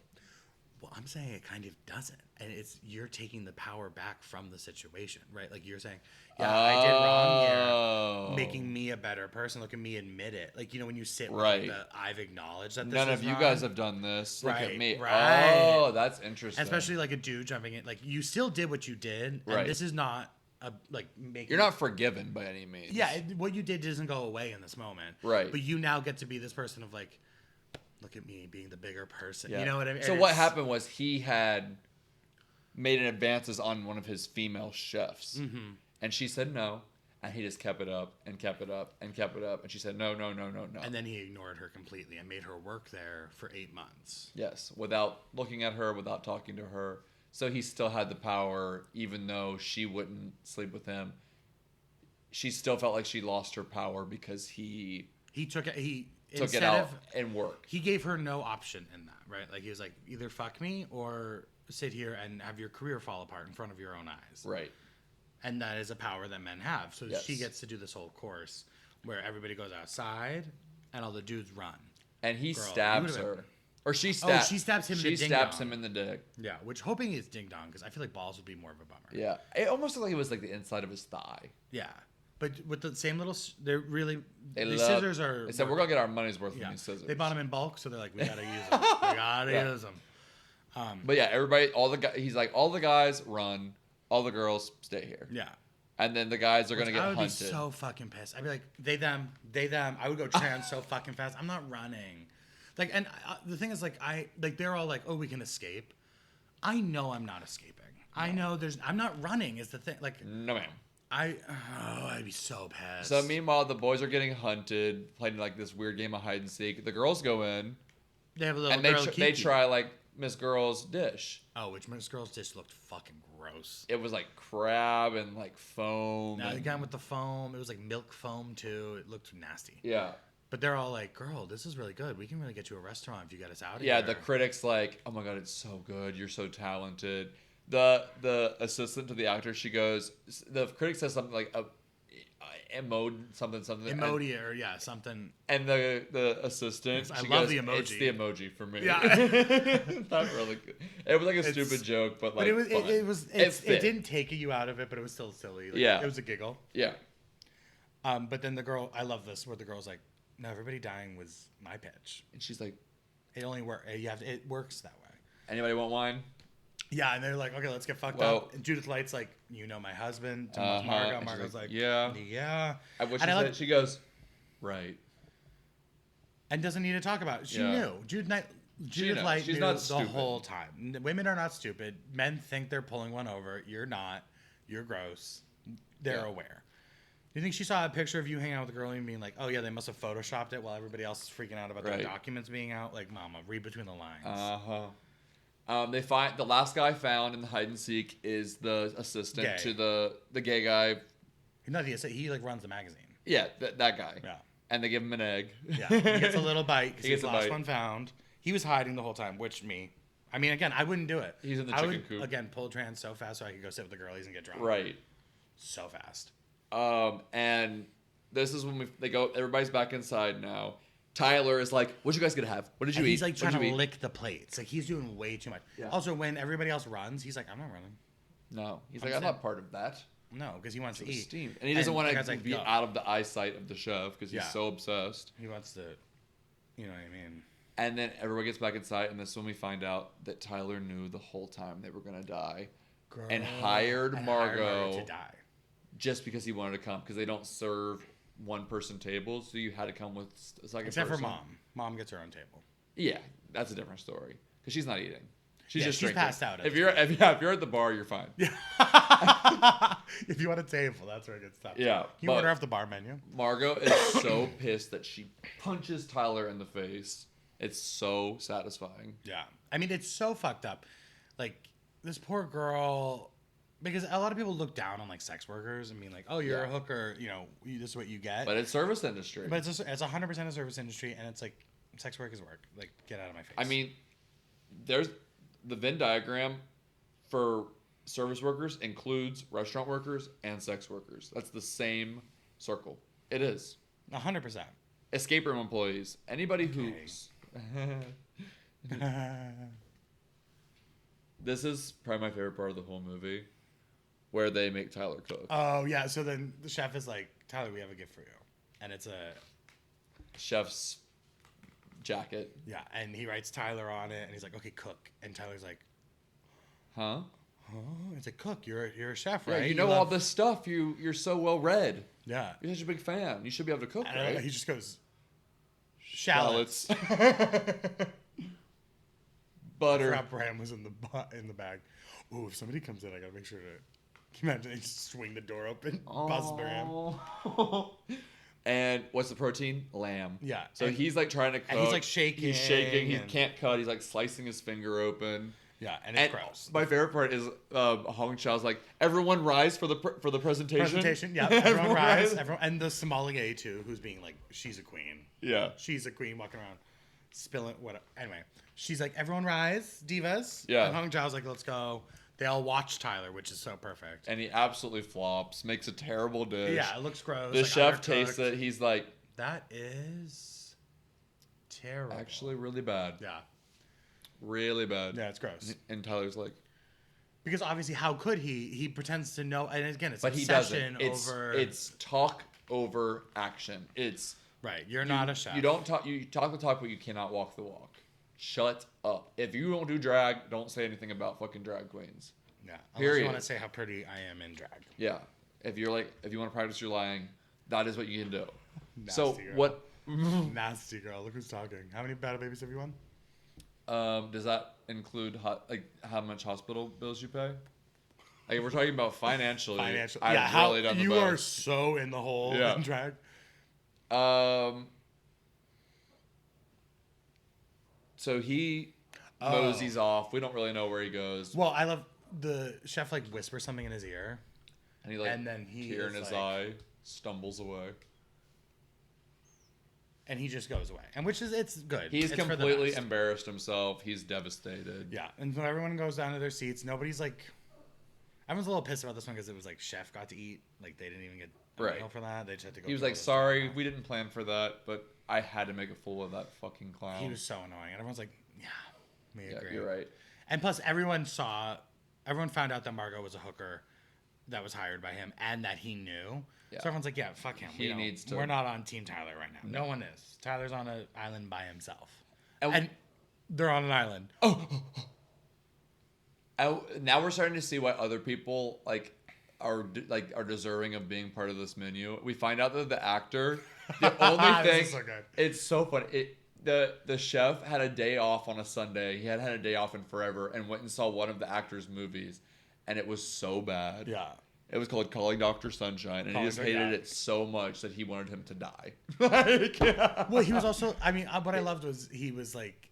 B: Well, I'm saying it kind of doesn't, and you're taking the power back from the situation, right? Like you're saying, yeah, I did wrong here, making me a better person. Look at me, admit it. Like when you sit with I've acknowledged that this
A: none
B: is
A: of you
B: wrong.
A: guys have done this. Look at me.
B: Right.
A: Oh, that's interesting.
B: And especially like a dude jumping in, like you still did what you did, and this is not.
A: You're not forgiven by any means.
B: Yeah, what you did doesn't go away in this moment.
A: Right.
B: But you now get to be this person of like, look at me being the bigger person.
A: Yeah.
B: You know what I mean?
A: So what happened was he had made advances on one of his female chefs. And she said no. And he just kept it up and kept it up and kept it up. And she said, no.
B: And then he ignored her completely and made her work there for 8 months.
A: Yes. Without looking at her, without talking to her. So he still had the power, even though she wouldn't sleep with him. She still felt like she lost her power because he took it out and work.
B: He gave her no option in that, right? Like he was like, either fuck me or sit here and have your career fall apart in front of your own eyes.
A: Right.
B: And that is a power that men have. So she gets to do this whole course where everybody goes outside and all the dudes run.
A: And he stabs her. Or she stabs.
B: Oh, she stabs him in the ding-dong.
A: She stabs him in the dick.
B: Yeah, which hoping is ding dong because I feel like balls would be more of a bummer.
A: Yeah, it almost looked like it was like the inside of his thigh.
B: Yeah, but with the same little, they're really. These
A: love,
B: scissors are.
A: They said we're gonna get our money's worth from these scissors.
B: They bought them in bulk, so they're like, we gotta use them. We gotta use them.
A: But yeah, everybody, all the guys. He's like, all the guys run, all the girls stay here.
B: Yeah.
A: And then the guys are gonna get hunted.
B: I would be so fucking pissed. I'd be like, they them. I would go trans so fucking fast. I'm not running. Like, and the thing is, like, they're all like, oh, we can escape. I know I'm not escaping. No. I know I'm not running is the thing. Like,
A: no, ma'am.
B: I'd be so pissed.
A: So meanwhile, the boys are getting hunted, playing like this weird game of hide and seek. The girls go in.
B: They have a little
A: and they try like Miss Girl's dish.
B: Oh, which Miss Girl's dish looked fucking gross.
A: It was like crab and like foam.
B: Now the guy with the foam, it was like milk foam too. It looked nasty.
A: Yeah.
B: But they're all like, girl, this is really good. We can really get you a restaurant if you get us out of
A: here. Yeah,
B: here.
A: the critic's like, oh my God, it's so good. You're so talented. The assistant to the actor, she goes, the critic says something like, something.
B: Emoji or something.
A: And the assistant,
B: I love the emoji.
A: It's the emoji for me.
B: Yeah.
A: Not really good. It was like a stupid joke, but like,
B: it didn't take you out of it, but it was still silly. Like, it was a giggle.
A: Yeah.
B: But then the girl, I love this, where the girl's like, no, everybody dying was my pitch.
A: And she's like,
B: it only works. It works that way.
A: Anybody want wine?
B: Yeah, and they're like, okay, let's get fucked up. And Judith Light's like, my husband. To Margot. Margot's like, yeah.
A: She goes, right.
B: And doesn't need to talk about it. She knew. Judith Light knew the whole time. Women are not stupid. Men think they're pulling one over. You're not. You're gross. They're aware. Do you think she saw a picture of you hanging out with a girl and being like, oh, yeah, they must have photoshopped it while everybody else is freaking out about their documents being out? Like, mama, read between the lines.
A: They find the last guy found in the hide and seek is the assistant to the gay guy.
B: No, he like runs the magazine.
A: Yeah, that guy.
B: Yeah.
A: And they give him an egg.
B: Yeah, he gets a little bite because he's the last one found. He was hiding the whole time, I mean, again, I wouldn't do it.
A: He's in the chicken coop.
B: Again, pull trans so fast so I could go sit with the girlies and get drunk.
A: Right.
B: So fast.
A: And this is when everybody's back inside now. Tyler is like, what you guys gonna have? What did you eat?
B: He's like trying to lick the plates. Like he's doing way too much.
A: Yeah.
B: Also, when everybody else runs, he's like, I'm not running.
A: No. He's like, I'm not part of that.
B: No, because he wants to eat.
A: Steam. And he doesn't want to be out of the eyesight of the chef because he's so obsessed.
B: He wants to, you know what I mean?
A: And then everyone gets back inside, and this is when we find out that Tyler knew the whole time they were gonna die, and hired Margot
B: to die.
A: Just because he wanted to come, because they don't serve one-person tables, so you had to come with a second
B: Except
A: person.
B: for Mom. Mom gets her own table.
A: Yeah, that's a different story, because she's not eating. She's
B: passed out.
A: If you're at the bar, you're fine.
B: Yeah. If you want a table, that's where it gets tough.
A: Yeah.
B: You order off the bar menu.
A: Margot is so pissed that she punches Tyler in the face. It's so satisfying.
B: Yeah. I mean, it's so fucked up. Like, this poor girl, because a lot of people look down on, like, sex workers and being like, oh, you're a hooker, you know, this is what you get.
A: But it's service industry.
B: But it's 100% a service industry, and it's like, sex work is work. Like, get out of my face.
A: I mean, there's the Venn diagram for service workers includes restaurant workers and sex workers. That's the same circle. It is.
B: 100%.
A: Escape room employees. Anybody who's... This is probably my favorite part of the whole movie, where they make Tyler cook.
B: Oh, yeah. So then the chef is like, Tyler, we have a gift for you. And it's a...
A: Chef's jacket.
B: Yeah, and he writes Tyler on it, and he's like, okay, cook. And Tyler's like...
A: Huh?
B: Oh, it's a cook. You're a chef, right?
A: Yeah, you know all this stuff. You're so well read.
B: Yeah.
A: You're such a big fan. You should be able to cook,
B: And
A: right?
B: he just goes, shallots.
A: Butter.
B: Crap ram was in the bag. Oh, if somebody comes in, I gotta make sure to... Can you imagine they just swing the door open? Bust the ram.
A: And what's the protein? Lamb.
B: Yeah.
A: So he's like trying to cook.
B: And he's like shaking.
A: He's shaking. He can't cut. He's like slicing his finger open.
B: Yeah, and it's gross.
A: My favorite part is Hong Chau's like, everyone rise for the presentation.
B: Yeah. Everyone rise. And the sommelier too, who's being like, she's a queen.
A: Yeah.
B: She's a queen walking around, spilling whatever. Anyway, she's like, everyone rise, divas.
A: Yeah.
B: And Hong Chau's like, let's go. They all watch Tyler, which is so perfect.
A: And he absolutely flops, makes a terrible dish.
B: Yeah, it looks gross.
A: The
B: like,
A: chef tastes it. He's like,
B: that is terrible.
A: Actually, really bad.
B: Yeah.
A: Really bad.
B: Yeah, it's gross.
A: And Tyler's like,
B: because obviously, how could he? He pretends to know, and again, it's
A: but he
B: obsession
A: doesn't.
B: over.
A: It's talk over action. It's
B: right. You're not a chef.
A: You don't talk. You talk the talk, but you cannot walk the walk. Shut up. If you don't do drag, don't say anything about fucking drag queens.
B: Yeah. Unless
A: Period.
B: you want to say how pretty I am in drag.
A: Yeah. If you want to practice your lying, that is what you can do.
B: Nasty
A: so
B: girl.
A: what?
B: Nasty girl. Look who's talking. How many battle babies have you won?
A: Does that include how much hospital bills you pay? Like, we're talking about financially. I've really done the
B: you
A: best.
B: are so in the hole in drag.
A: So he moseys off. We don't really know where he goes.
B: Well, I love the chef like whispers something in his ear,
A: and he like,
B: and then he
A: tear in his eye, stumbles away.
B: And he just goes away. And which is, it's good.
A: He's completely embarrassed himself. He's devastated.
B: Yeah. And when everyone goes down to their seats, everyone's a little pissed about this one because it was like chef got to eat. Like they didn't even get a meal for that. They just had to go.
A: He was like, sorry, we didn't plan for that, but I had to make a fool of that fucking clown.
B: He was so annoying. And everyone's like, yeah, we agree.
A: You're right.
B: And plus everyone found out that Margot was a hooker that was hired by him and that he knew. Yeah. So everyone's like, yeah, fuck him. We're not on Team Tyler right now. No one is. Tyler's on an island by himself. And they're on an island.
A: Now we're starting to see why other people are deserving of being part of this menu. We find out that the actor, the only thing,
B: so good.
A: It's so funny. The chef had a day off on a Sunday. He had a day off in forever and went and saw one of the actor's movies, and it was so bad.
B: Yeah.
A: It was called Calling Dr. Sunshine, and he just hated it so much that he wanted him to die.
B: Well, he was also, what I loved was he was like...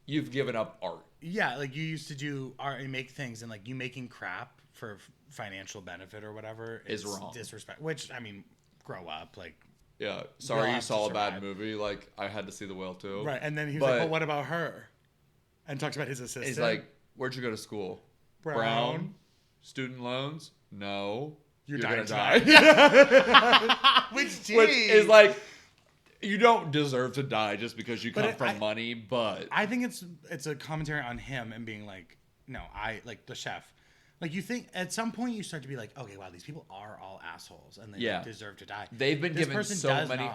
A: You've given up art.
B: Yeah, like you used to do art and make things, and like you making crap for financial benefit or whatever
A: is wrong.
B: Disrespect. Which, grow up. Like,
A: yeah, sorry you saw a bad movie. Like, I had to see The Whale too.
B: Right, and then he was like, well, what about her? And talks about his assistant.
A: He's like, where'd you go to school? Brown? Student loans? No. You're gonna die.
B: Which
A: is like, you don't deserve to die just because you come from money, but...
B: I think it's a commentary on him and being like, no, like the chef. Like, you think at some point you start to be like, okay, wow, these people are all assholes and they deserve to die.
A: They've been given so many...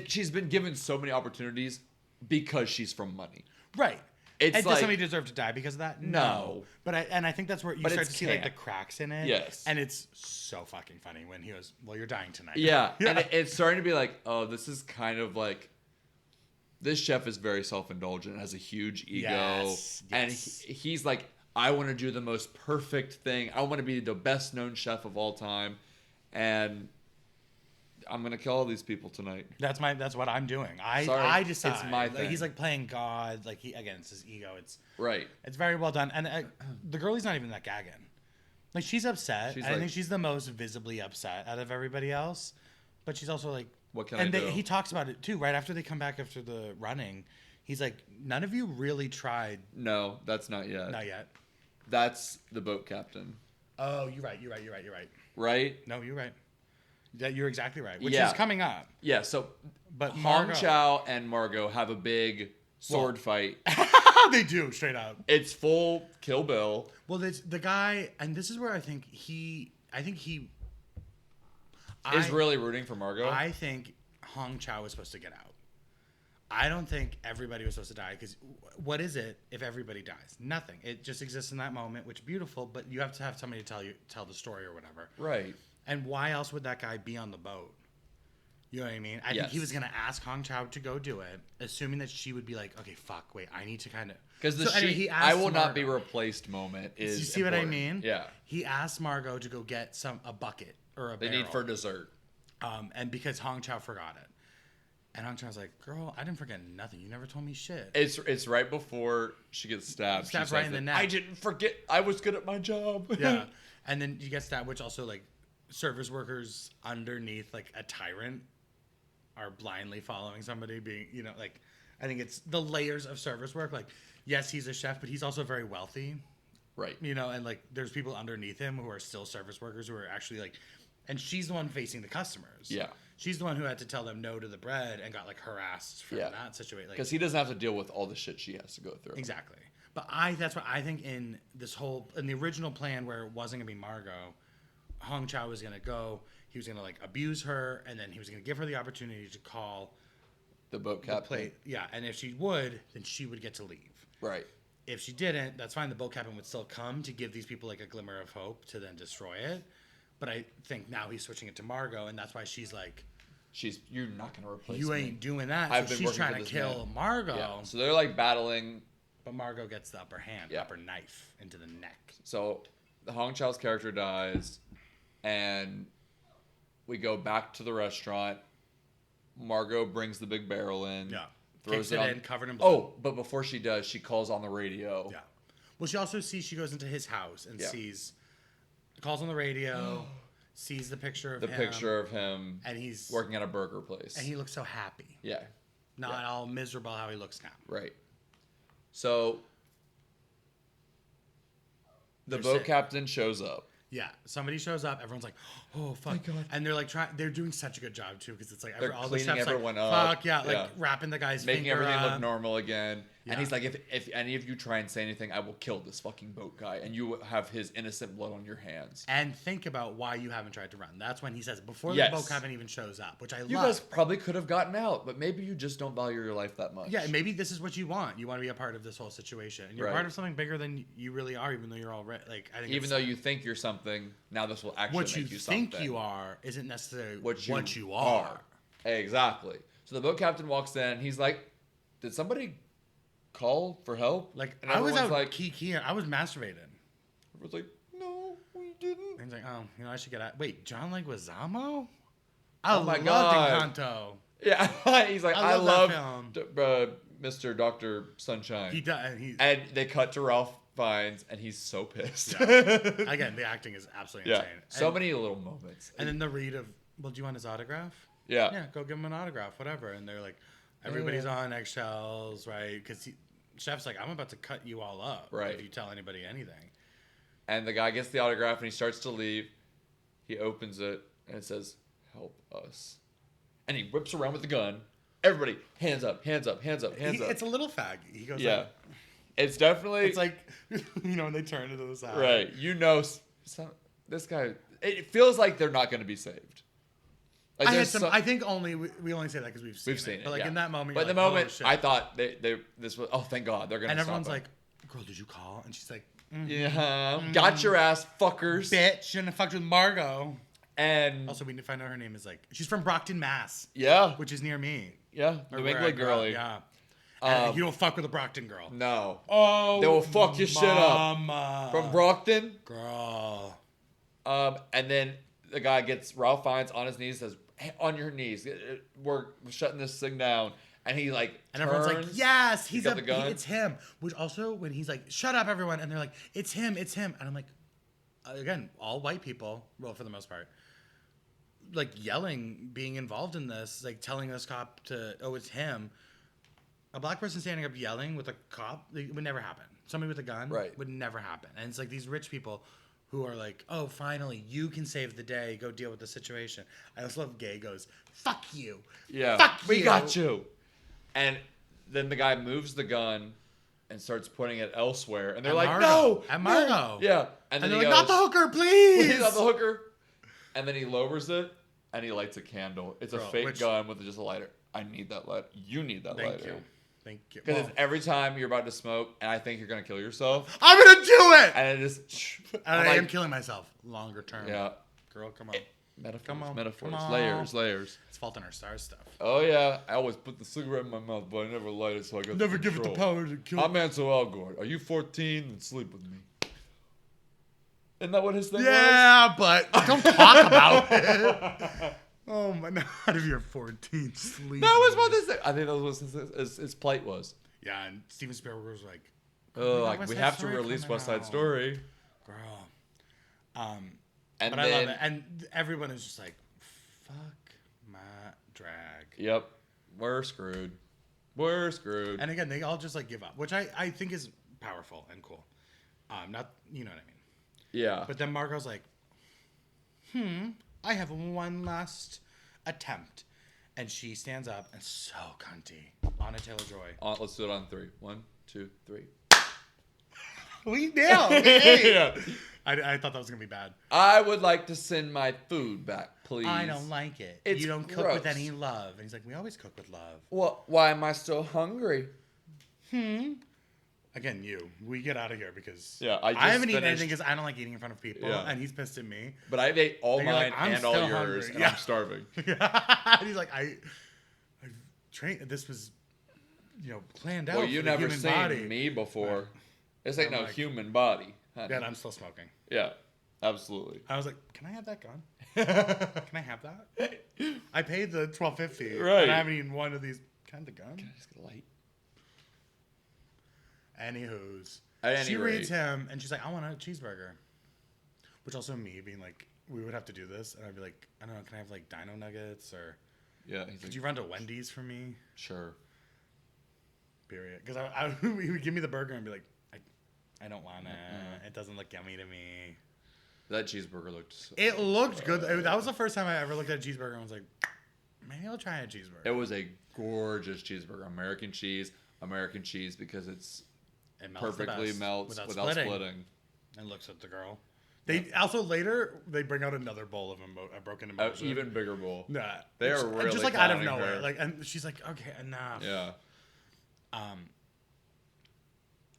A: she's been given so many opportunities because she's from money.
B: Right.
A: It's
B: and does somebody deserve to die because of that?
A: No.
B: But I think that's where you start to see like the cracks in it.
A: Yes.
B: And it's so fucking funny when he goes, well, you're dying tonight.
A: Yeah. And it's starting to be like, oh, this is kind of like, this chef is very self-indulgent, has a huge ego. Yes. And he's like, I want to do the most perfect thing. I want to be the best known chef of all time. And I'm gonna kill all these people tonight.
B: That's what I'm doing.
A: Sorry,
B: I decide.
A: it's my thing.
B: He's like playing God. Like it's his ego.
A: Right.
B: It's very well done. And the girlie's not even that gagging. Like she's upset. I think she's the most visibly upset out of everybody else. But she's also like,
A: what can I do?
B: He talks about it too. Right after they come back after the running, he's like, none of you really tried.
A: No, that's not yet.
B: Not yet.
A: That's the boat captain.
B: Oh, you're right.
A: Right?
B: No, you're right. You're exactly right. Which is coming up.
A: Yeah. So,
B: but
A: Hong Chow and Margot have a big sword fight.
B: They do, straight up.
A: It's full Kill Bill.
B: Well, the guy, and this is where I think he
A: is really rooting for Margot.
B: I think Hong Chow was supposed to get out. I don't think everybody was supposed to die, because what is it if everybody dies? Nothing. It just exists in that moment, which is beautiful, but you have to have somebody to tell the story or whatever.
A: Right.
B: And why else would that guy be on the boat? You know what I mean? I think he was going to ask Hong Chow to go do it, assuming that she would be like, okay, fuck, wait, I need to kind of...
A: Because I will not be replaced moment is
B: You see important. What I mean?
A: Yeah.
B: He asked Margot to go get a bucket or a barrel.
A: They need for dessert.
B: And because Hong Chow forgot it. And Hong Chow's like, girl, I didn't forget nothing. You never told me shit.
A: It's right before she gets stabbed.
B: Stabbed right in the neck.
A: I didn't forget. I was good at my job.
B: Yeah. And then you get stabbed, which also, like, service workers underneath, like, a tyrant are blindly following somebody being, like, I think it's the layers of service work. Like, yes, he's a chef, but he's also very wealthy.
A: Right.
B: And, like, there's people underneath him who are still service workers who are actually, like, and she's the one facing the customers.
A: Yeah.
B: She's the one who had to tell them no to the bread and got, like, harassed from that situation.
A: Because he doesn't have to deal with all the shit she has to go through.
B: Exactly. But that's what I think in the original plan where it wasn't going to be Margot, Hong Chow was going to go, he was going to, like, abuse her, and then he was going to give her the opportunity to call
A: the boat captain.
B: Yeah, and if she would, then she would get to leave.
A: Right.
B: If she didn't, that's fine. The boat captain would still come to give these people, like, a glimmer of hope to then destroy it. But I think now he's switching it to Margot, and that's why she's like,
A: you're not going to replace me.
B: You ain't doing that.
A: I've
B: so
A: been
B: she's trying to kill Margot.
A: Yeah. So they're, like, battling.
B: But Margot gets the upper hand, upper knife into the neck.
A: So the Hong Chow's character dies, and we go back to the restaurant. Margot brings the big barrel in.
B: Yeah.
A: Throws
B: it
A: it
B: in, covered in blood.
A: Oh, but before she does, she calls on the radio.
B: Yeah. Well, she also she goes into his house and calls on the radio, sees the picture of him. And he's
A: working at a burger place.
B: And he looks so happy.
A: Yeah.
B: Not all miserable how he looks now.
A: Right. So the boat captain shows up.
B: Yeah, somebody shows up. Everyone's like, "Oh fuck!"
A: My God.
B: And they're like they're doing such a good job too, because it's like
A: they're
B: all
A: cleaning
B: the chefs
A: everyone
B: like,
A: up.
B: Fuck yeah, like wrapping the guy's
A: making
B: finger
A: everything
B: up.
A: look normal again.
B: Yeah.
A: And he's like, if any of you try and say anything, I will kill this fucking boat guy, and you have his innocent blood on your hands.
B: And think about why you haven't tried to run. That's when he says before the boat captain even shows up, which I love.
A: You guys probably could have gotten out, but maybe you just don't value your life that much.
B: Yeah, maybe this is what you want. You want to be a part of this whole situation, and you're part of something bigger than you really are, even though you're already like. I think
A: even though you think you're something, now this will actually make you something.
B: What you think you are isn't necessarily what you
A: are. Exactly. So the boat captain walks in. He's like, "Did somebody call for help?"
B: Like, and I was out like kikiing. I was masturbating.
A: Everyone's like, "No, we didn't."
B: And he's like, "Oh, I should get out." Wait, John Leguizamo? Oh
A: my God.
B: Encanto.
A: Yeah, he's like, I love Mr. Dr. Sunshine.
B: He does.
A: And they cut to Ralph Fiennes, and he's so pissed.
B: Yeah. Again, the acting is absolutely insane.
A: So many little moments.
B: And then the read of, well, do you want his autograph?
A: Yeah.
B: Yeah, go give him an autograph, whatever. And they're like, everybody's on eggshells, right? Because chef's like, I'm about to cut you all up if you tell anybody anything. And
A: the guy gets the autograph, and he starts to leave. He opens it, and it says, "Help us." And he whips around with the gun. Everybody, hands up, hands up, hands up, hands up.
B: It's a little faggy. He goes,
A: it's definitely.
B: It's like, when they turn into the side.
A: Right. This guy, it feels like they're not going to be saved. Like
B: I think we only say that because we've seen it. But like in that moment,
A: but in the moment, I thought this was, oh, thank God, they're going to stop.
B: And everyone's like, "Girl, did you call?" And she's like,
A: "Yeah, got your ass, fuckers.
B: Bitch, shouldn't have fucked with Margot."
A: And
B: also, we need to find out her name is like, she's from Brockton, Mass.
A: Yeah.
B: Which is near me.
A: Yeah. New England girly.
B: Yeah. And you don't fuck with a Brockton girl.
A: No.
B: Oh.
A: They will fuck your shit up. From Brockton.
B: Girl.
A: And then the guy Ralph Fiennes on his knees, says, on your knees. We're shutting this thing down. And he like
B: and
A: turns,
B: everyone's like, yes,
A: it's
B: him. Which also when he's like, shut up, everyone, and they're like, it's him, and I'm like, again, all white people, well, for the most part, like yelling, being involved in this, like telling this cop to, oh, it's him. A black person standing up yelling with a cop, it would never happen. Somebody with a gun would never happen. And it's like these rich people who are like, oh, finally, you can save the day. Go deal with the situation. I also love Gay goes, fuck you.
A: Yeah.
B: Fuck you.
A: We got you. And then the guy moves the gun and starts putting it elsewhere. And they're like,
B: Margo.
A: no.
B: At Margo.
A: No. Yeah. And then
B: they're
A: he
B: like,
A: goes,
B: not the hooker, please.
A: Not the hooker. And then he lowers it and he lights a candle. It's a fake gun with just a lighter. I need that lighter. You need that lighter.
B: Thank you.
A: Because every time you're about to smoke and I think you're going to kill yourself.
B: I'm going to do it!
A: And it just...
B: And I am killing myself. Longer term.
A: Yeah.
B: Girl, come on.
A: Metaphors. Layers.
B: It's Fault in Our Stars stuff.
A: Oh, yeah. I always put the cigarette in my mouth, but I never light it, so I got
B: never give it the power to kill.
A: I'm Ansel Elgort. Are you 14? Then sleep with me. Isn't that what his thing was?
B: Yeah, but don't talk about it. Oh my! Not if you're 14, sleep.
A: That was what this. I think that was what his plight was.
B: Yeah, and Steven Spielberg was like,
A: "Oh, like we have to release West Side Story."
B: Girl.
A: And
B: but
A: then,
B: I love it, and everyone is just like, "Fuck my drag."
A: Yep, we're screwed. We're screwed.
B: And again, they all just like give up, which I think is powerful and cool. Not you know what I mean.
A: Yeah.
B: But then Margot's like, I have one last attempt. And she stands up and so cunty. Anna Taylor-Joy.
A: Let's do it on 3. 1, 2, 3.
B: We nailed it. Yeah. I thought that was going to be bad.
A: I would like to send my food back, please.
B: I don't like it.
A: It's
B: you don't
A: gross.
B: cook with any love. And he's like, we always cook with love.
A: Well, why am I still hungry?
B: Again, we get out of here because
A: I
B: haven't eaten anything because I don't like eating in front of people, and he's pissed at me.
A: But I ate all mine and all yours,
B: hungry.
A: and I'm starving.
B: And he's like, I trained. This was, planned out.
A: Well, you never seen me before. This ain't no human body. Honey.
B: Yeah, and I'm still smoking.
A: Yeah, absolutely.
B: I was like, can I have that gun? Can I have that? I paid the $12.50.
A: Right.
B: And I haven't eaten one of these. Can I have the gun?
A: Can I just get a light?
B: Anywho's.
A: At
B: she
A: any rate.
B: reads him, and she's like, I want a cheeseburger. Which also me being like, we would have to do this. And I'd be like, I don't know, can I have like dino nuggets? Or could you run to Wendy's for me?
A: Sure.
B: Period. Because he would give me the burger and be like, I don't want it. It doesn't look yummy to me.
A: That cheeseburger looked so
B: It looked good. That was the first time I ever looked at a cheeseburger and was like, maybe I'll try a cheeseburger.
A: It was a gorgeous cheeseburger. American cheese because it perfectly melts without splitting.
B: And looks at the girl. They also later they bring out another bowl of a broken emotion.
A: An even bigger bowl.
B: Nah,
A: they are really
B: just like out of nowhere.
A: Her.
B: Like, and she's like, okay, enough.
A: Yeah.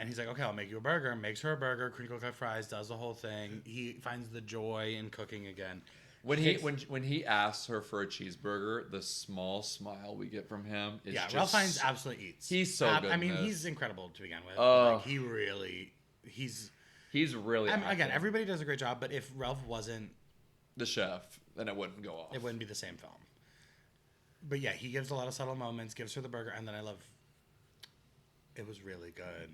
B: And he's like, okay, I'll make you a burger. Makes her a burger, crinkle cut fries, does the whole thing. He finds the joy in cooking again.
A: When he asks her for a cheeseburger, the small smile we get from him is just...
B: Ralph Fiennes absolutely eats.
A: He's so good.
B: I mean, he's incredible to begin with. Like, he's really... Again, everybody does a great job, but if Ralph wasn't...
A: the chef, then it wouldn't go off.
B: It wouldn't be the same film. But yeah, he gives a lot of subtle moments, gives her the burger, and then I love... It was really good.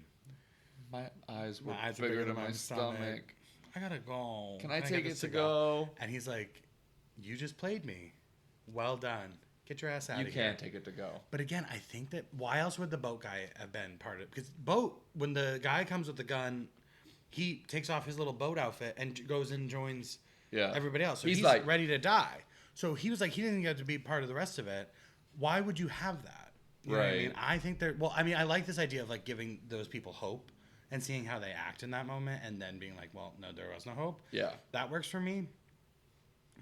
A: My eyes were bigger than my stomach.
B: I gotta go.
A: Can I take it to go?
B: And he's like, you just played me. Well done. Get your ass out of here.
A: You can't take it to go.
B: But again, I think that why else would the boat guy have been part of it? Because boat, when the guy comes with the gun, he takes off his little boat outfit and goes and joins everybody else. So he's like ready to die. So he was like, he didn't get to be part of the rest of it. Why would you have that? You know what I mean? I think I like this idea of like giving those people hope and seeing how they act in that moment and then being like, well, no, there was no hope. Yeah. That works for me.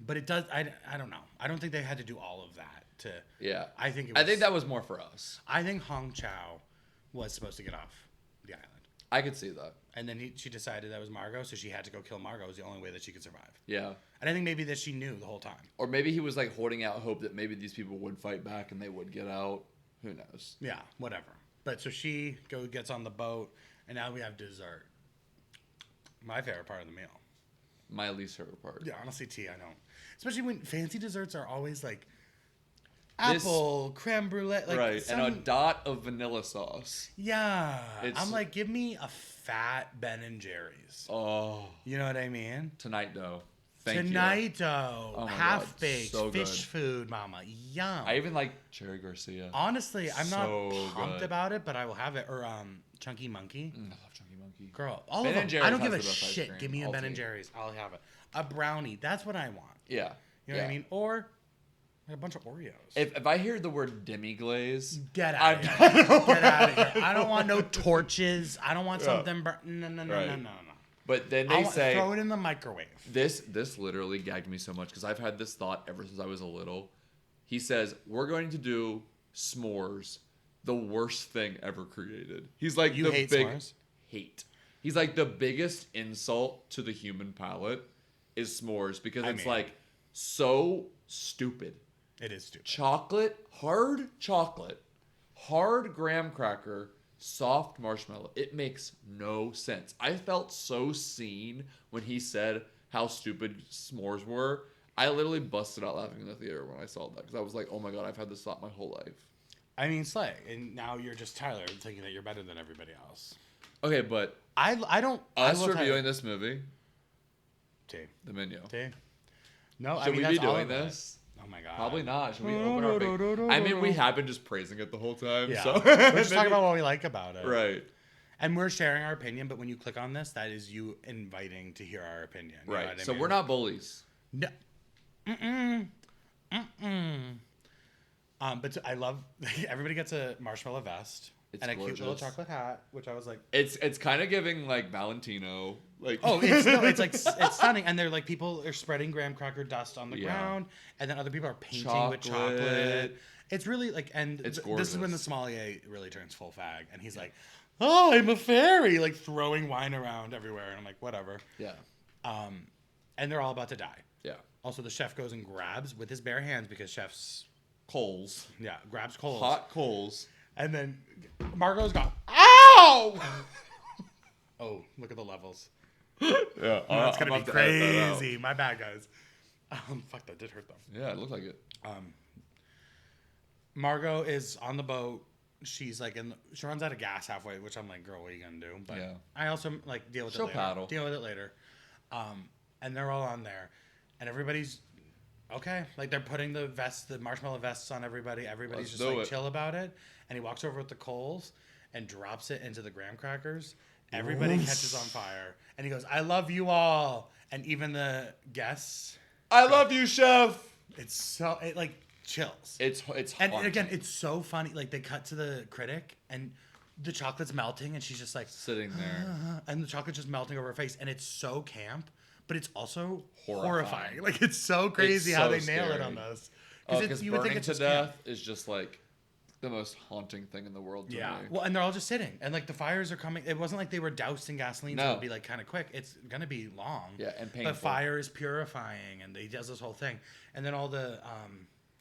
B: But it does, I don't know. I don't think they had to do all of that to. Yeah. I think
A: that was more for us.
B: I think Hong Chow was supposed to get off the island.
A: I could see that.
B: And then she decided that was Margot, so she had to go kill Margot. It was the only way that she could survive.
A: Yeah.
B: And I think maybe that she knew the whole time.
A: Or maybe he was like holding out hope that maybe these people would fight back and they would get out. Who knows?
B: Yeah, whatever. But so she gets on the boat, and now we have dessert. My favorite part of the meal.
A: my least favorite part.
B: Yeah, honestly, tea, I don't. Especially when fancy desserts are always like apple, creme brulee. Like
A: right, and a dot of vanilla sauce.
B: Yeah. I'm like, give me a fat Ben and Jerry's.
A: Oh.
B: You know what I mean?
A: Tonight, though.
B: Tonight, though.
A: Oh
B: Half baked.
A: So
B: fish food, mama. Yum.
A: I even like Cherry Garcia.
B: Honestly, I'm not pumped about it, but I will have it. Or Chunky Monkey.
A: I love Chunky Monkey.
B: Girl, all
A: Ben
B: of them.
A: and Jerry's
B: I don't give a shit. Give me a Ben and Jerry's. I'll have it. A brownie. That's what I want.
A: Yeah.
B: You know what I mean? Or a bunch of Oreos.
A: If I hear the word demi-glaze...
B: Get out of here. Get out of here. I don't want no torches. I don't want something... No.
A: But then they say...
B: Throw it in the microwave.
A: This literally gagged me so much because I've had this thought ever since I was a little. He says, we're going to do s'mores, the worst thing ever created. He's like
B: you hate s'mores?
A: Hate. He's like the biggest insult to the human palate is s'mores because it's like so stupid.
B: It is stupid.
A: Hard graham cracker, soft marshmallow. It makes no sense. I felt so seen when he said how stupid s'mores were. I literally busted out laughing in the theater when I saw that because I was like, oh my God, I've had this thought my whole life.
B: I mean, slay. And now you're just Tyler thinking that you're better than everybody else.
A: Okay, but
B: I don't...
A: Us reviewing this movie.
B: Tea.
A: The menu.
B: Tea. No,
A: Should we be doing this?
B: Oh my God.
A: Probably not. Should we open our big... I mean, we have been just praising it the whole time.
B: Yeah.
A: So.
B: We're just talking about what we like about it.
A: Right.
B: And we're sharing our opinion, but when you click on this, that is you inviting to hear our opinion. You
A: right.
B: know what I
A: So
B: mean?
A: we're not bullies.
B: No. But I love... Everybody gets a marshmallow vest.
A: It's
B: and
A: gorgeous.
B: A cute little chocolate hat, which I was like...
A: It's kind of giving, like, Valentino. Like,
B: it's like... It's stunning. And they're like, people are spreading graham cracker dust on the ground. And then other people are painting with chocolate. It's really, like... And
A: it's gorgeous.
B: This is when the sommelier really turns full fag. And he's like, oh, I'm a fairy. Like, throwing wine around everywhere. And I'm like, whatever.
A: Yeah.
B: And they're all about to die.
A: Yeah.
B: Also, the chef goes and grabs with his bare hands because chefs...
A: Coals.
B: Yeah, grabs coals.
A: Hot coals.
B: And then Margot's gone, ow! Oh, look at the levels.
A: Yeah.
B: That's going to be crazy. My bad, guys. Fuck, that did hurt them.
A: Yeah, it looked like it.
B: Margot is on the boat. She's like, she runs out of gas halfway, which I'm like, girl, what are you going to do? But yeah. I also like deal with it later.
A: Paddle.
B: Deal with it later. And they're all on there. And everybody's okay. Like, they're putting the marshmallow vests on everybody. Everybody's just like chill about it. And he walks over with the coals and drops it into the graham crackers. Everybody catches on fire. And he goes, I love you all. And even the guests.
A: I love you, chef.
B: It's so, it like chills.
A: It's
B: and
A: hard.
B: Again, it's so funny. Like, they cut to the critic and the chocolate's melting and she's just like.
A: Sitting there.
B: And the chocolate's just melting over her face. And it's so camp. But it's also horrifying. Like, it's so crazy how they nail it on this.
A: Because burning to death is just like the most haunting thing in the world to me.
B: Well, and they're all just sitting. And like the fires are coming. It wasn't like they were doused in gasoline, so it would be like kind of quick. It's going to be long.
A: Yeah, and painful.
B: But fire is purifying, and he does this whole thing. And then all the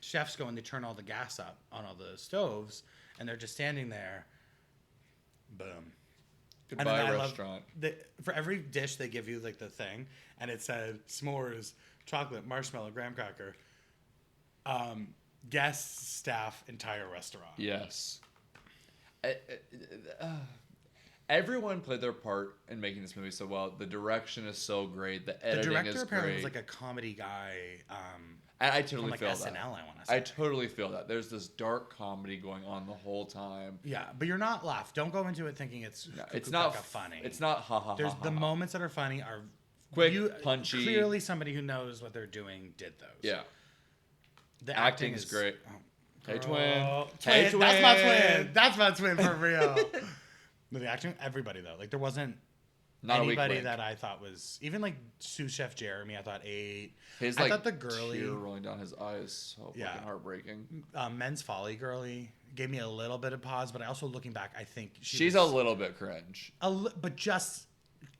B: chefs go and they turn all the gas up on all the stoves, and they're just standing there. Boom.
A: Goodbye, restaurant.
B: For every dish, they give you like the thing, and it said s'mores, chocolate, marshmallow, graham cracker. Guests, staff, entire restaurant.
A: Yes. Everyone played their part in making this movie so well. The direction is so great. The editing is great. The director apparently
B: was like a comedy guy.
A: I totally
B: like
A: feel
B: SNL,
A: that.
B: I want to say.
A: I totally feel that. There's this dark comedy going on the whole time.
B: Yeah, but you're not laugh. Don't go into it thinking it's not funny.
A: It's not ha ha.
B: There's the moments that are funny are
A: quick, punchy.
B: Clearly, somebody who knows what they're doing did those.
A: Yeah.
B: The
A: acting is great. Hey, twin.
B: Hey, twin. That's my twin. That's my twin for real. No, the acting, everybody though. Like, there wasn't anybody that I thought was, even like sous chef Jeremy. I thought ate. I thought the girly
A: tear rolling down his eyes, so fucking heartbreaking.
B: Men's Folly girly gave me a little bit of pause, but I also looking back, I think
A: she's a little bit cringe.
B: But just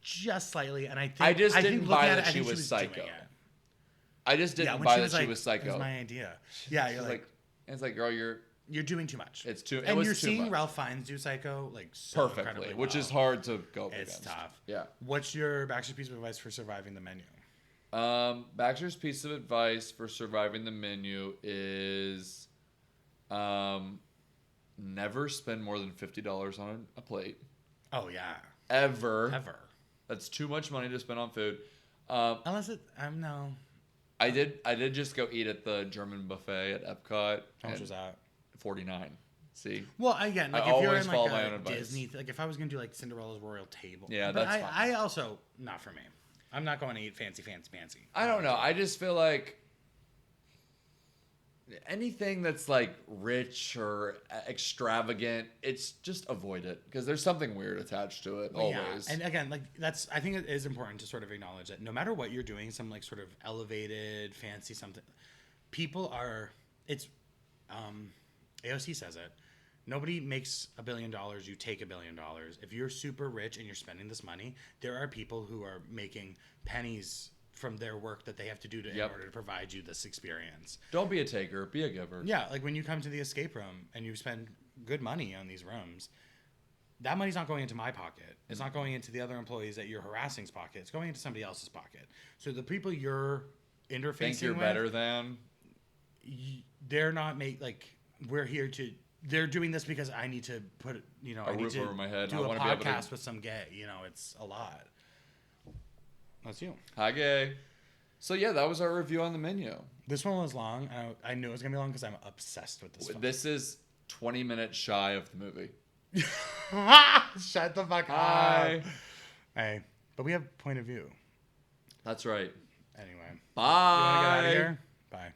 B: slightly, and I think
A: I just didn't buy that she was psycho. I just didn't buy that she was psycho.
B: That was my idea. Yeah, you're like,
A: it's like, girl,
B: you're doing too much.
A: It's too.
B: And you're seeing Ralph Fiennes do psycho like so
A: perfectly, which is hard to go against.
B: It's tough.
A: Yeah.
B: What's your backstreet piece of advice for surviving the menu?
A: Baxter's piece of advice for surviving the menu is never spend more than $50 on a plate.
B: Oh, yeah.
A: Ever. That's too much money to spend on food.
B: Unless no.
A: I did just go eat at the German buffet at Epcot.
B: How much was that?
A: $49. See?
B: Well, again, like
A: I
B: if you're
A: always
B: in
A: follow
B: like
A: my own
B: a
A: advice.
B: Disney, like if I was gonna do like Cinderella's Royal Table,
A: yeah,
B: but
A: that's fine.
B: I also not for me. I'm not going to eat fancy.
A: I don't know. I just feel like anything that's like rich or extravagant, it's just avoid it because there's something weird attached to it always.
B: Yeah. And again, like I think it is important to sort of acknowledge that no matter what you're doing, some like sort of elevated, fancy something, AOC says it. Nobody makes $1 billion. You take $1 billion. If you're super rich and you're spending this money, there are people who are making pennies from their work that they have to do in order to provide you this experience.
A: Don't be a taker. Be a giver.
B: Yeah, like when you come to the escape room and you spend good money on these rooms, that money's not going into my pocket. It's not going into the other employees that you're harassing's pocket. It's going into somebody else's pocket. So the people you're interfacing
A: think you're
B: with,
A: better than?
B: They're not we're here to. They're doing this because I need to put,
A: a roof over my head.
B: Do a podcast with some gay. It's a lot. That's you.
A: Hi, gay. So yeah, that was our review on the menu.
B: This one was long. I knew it was gonna be long because I'm obsessed with this one.
A: This is 20 minutes shy of the movie.
B: Shut the fuck up. Hey, but we have point of view.
A: That's right.
B: Anyway.
A: Bye.
B: You want to get out of here? Bye.